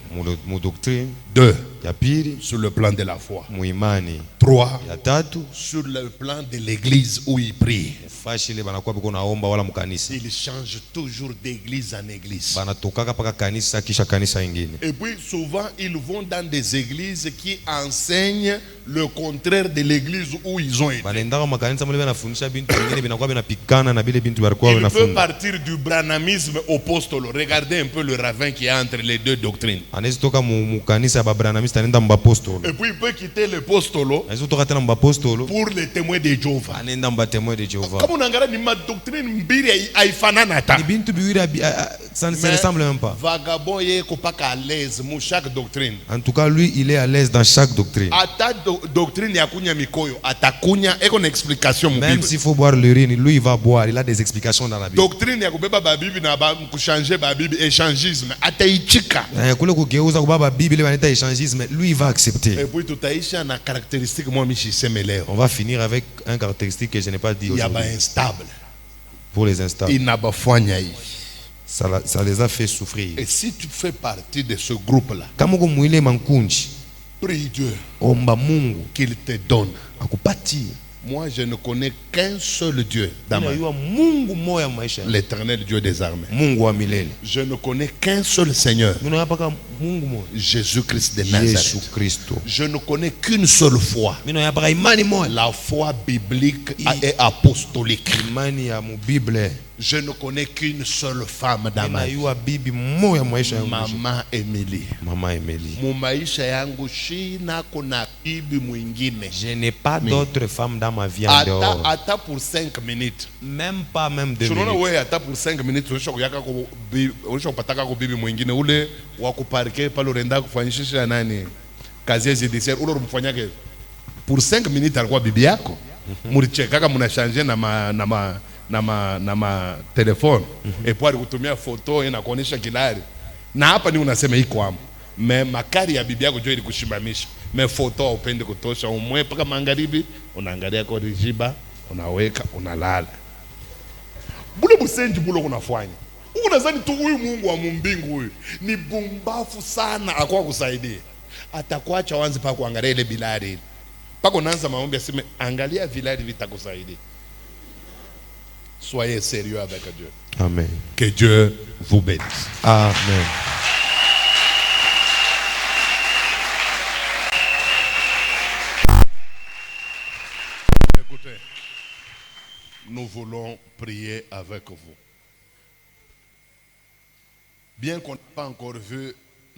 Mu doctrine. Deux, Ya pili, sur le plan de la foi. mu imani. Trois, Ya tatu, sur le plan de l'église où ils prient. fashi ile banakuwa biko naomba wala mkanisa. Ils changent toujours d'église en église. Banatokaka paka kanisa kisha kanisa ingine. Et puis souvent, ils vont dans des églises qui enseignent le contraire de l'église où ils ont été. Banaendaka makanisa mule banafundisha bintu vingine binakuwa binapikana na bile bintu balikuwa Il peut banafunda. partir du branhamisme au apostolo. Regardez un peu le ravin qui est entre les deux doctrines. Anaweza toka mu kanisa ya babranamista anaenda mbapostolo. Et puis il peut quitter l'apostolo Anaweza toka tena mbapostolo pour les témoins de Jéhovah. anaenda mbatemoin de Jehova. Kama unaangalia ni ma doctrine mbili haifanana hata. Ni bintu biwili ça ne se ressemble même pas. Vagabond yeko paka à l'aise mu chaque doctrine. En tout cas, lui, il est à l'aise dans chaque doctrine. Ata doctrine ya kunya mikoyo, atakunya eko na explication mu Même Bible. s'il faut boire l'urine, lui, il va boire. Il a des explications dans la Bible. Doctrine ya kubeba ba Bible na ba kuchanger ba Bible échangisme, ataichika. Kule kugeuza kubaba Bible wanaita échangisme, lui, il va accepter. Et puis tutaisha na caractéristique moi mishi semeleo. On va finir avec un caractéristique que je n'ai pas dit Il y a ba aujourd'hui. instable. Pour les instants. Inabafanya hii. Ça les a fait souffrir. Et si tu fais partie de ce groupe-là, Kama uko mwile mankunji, prie Dieu omba Mungu qu'il te donne. akupatie. Moi, je ne connais qu'un seul Dieu dans ma vie. Unajua Mungu moya maisha. L'éternel Dieu des armées. Mungu wa milele. Je ne connais qu'un seul Seigneur, Mimi napaka Mungu moya. Jésus-Christ de Yesu Nazareth. Kristo. Je ne connais qu'une seule foi, Mimi napaka imani moya. la foi biblique et apostolique. Imani ya mu Bible. Je ne connais qu'une seule femme dans ma vie, Ninayua bibi moya maisha yangu. Maman Émilie. Mama Emily. Mu maisha yangu shina kuna bibi mwingine. Je n'ai pas d'autre femme dans ma vie en dehors. Ata pour 5 minutes. Même pas 2 Tunaona minutes. wewe hata pour 5 minutes unaisha kupataka kwa bibi mwingine ule wa kuparke pale unaenda kufanyisha nani kazi ya judiciaire ule umfanyake pour 5 minutes alikuwa bibi yako. Mlichekaka mnashanje na ma telefone et puis alikutumia photo inakuonyesha kilari na hapa ni unasema iko hapo me makari ya bibi yako jo ilikushimamisha me photo upende kutosha umwe paka magharibi unaangalia kwa rijiba unaweka unalala bule busenji bule unafanya huko. Nadhani tu huyu Mungu wa mbingu huyu ni bumbafu sana akwa kusaidia. Atakuacha wanze pa kuangalia ile bilari. Pako naanza maombi aseme angalia vilari vitakusaidia. Soyez sérieux avec Dieu. Amen. Que Dieu vous bénisse. Amen. Écoutez, nous voulons prier avec vous. Bien qu'on n'ait pas encore vu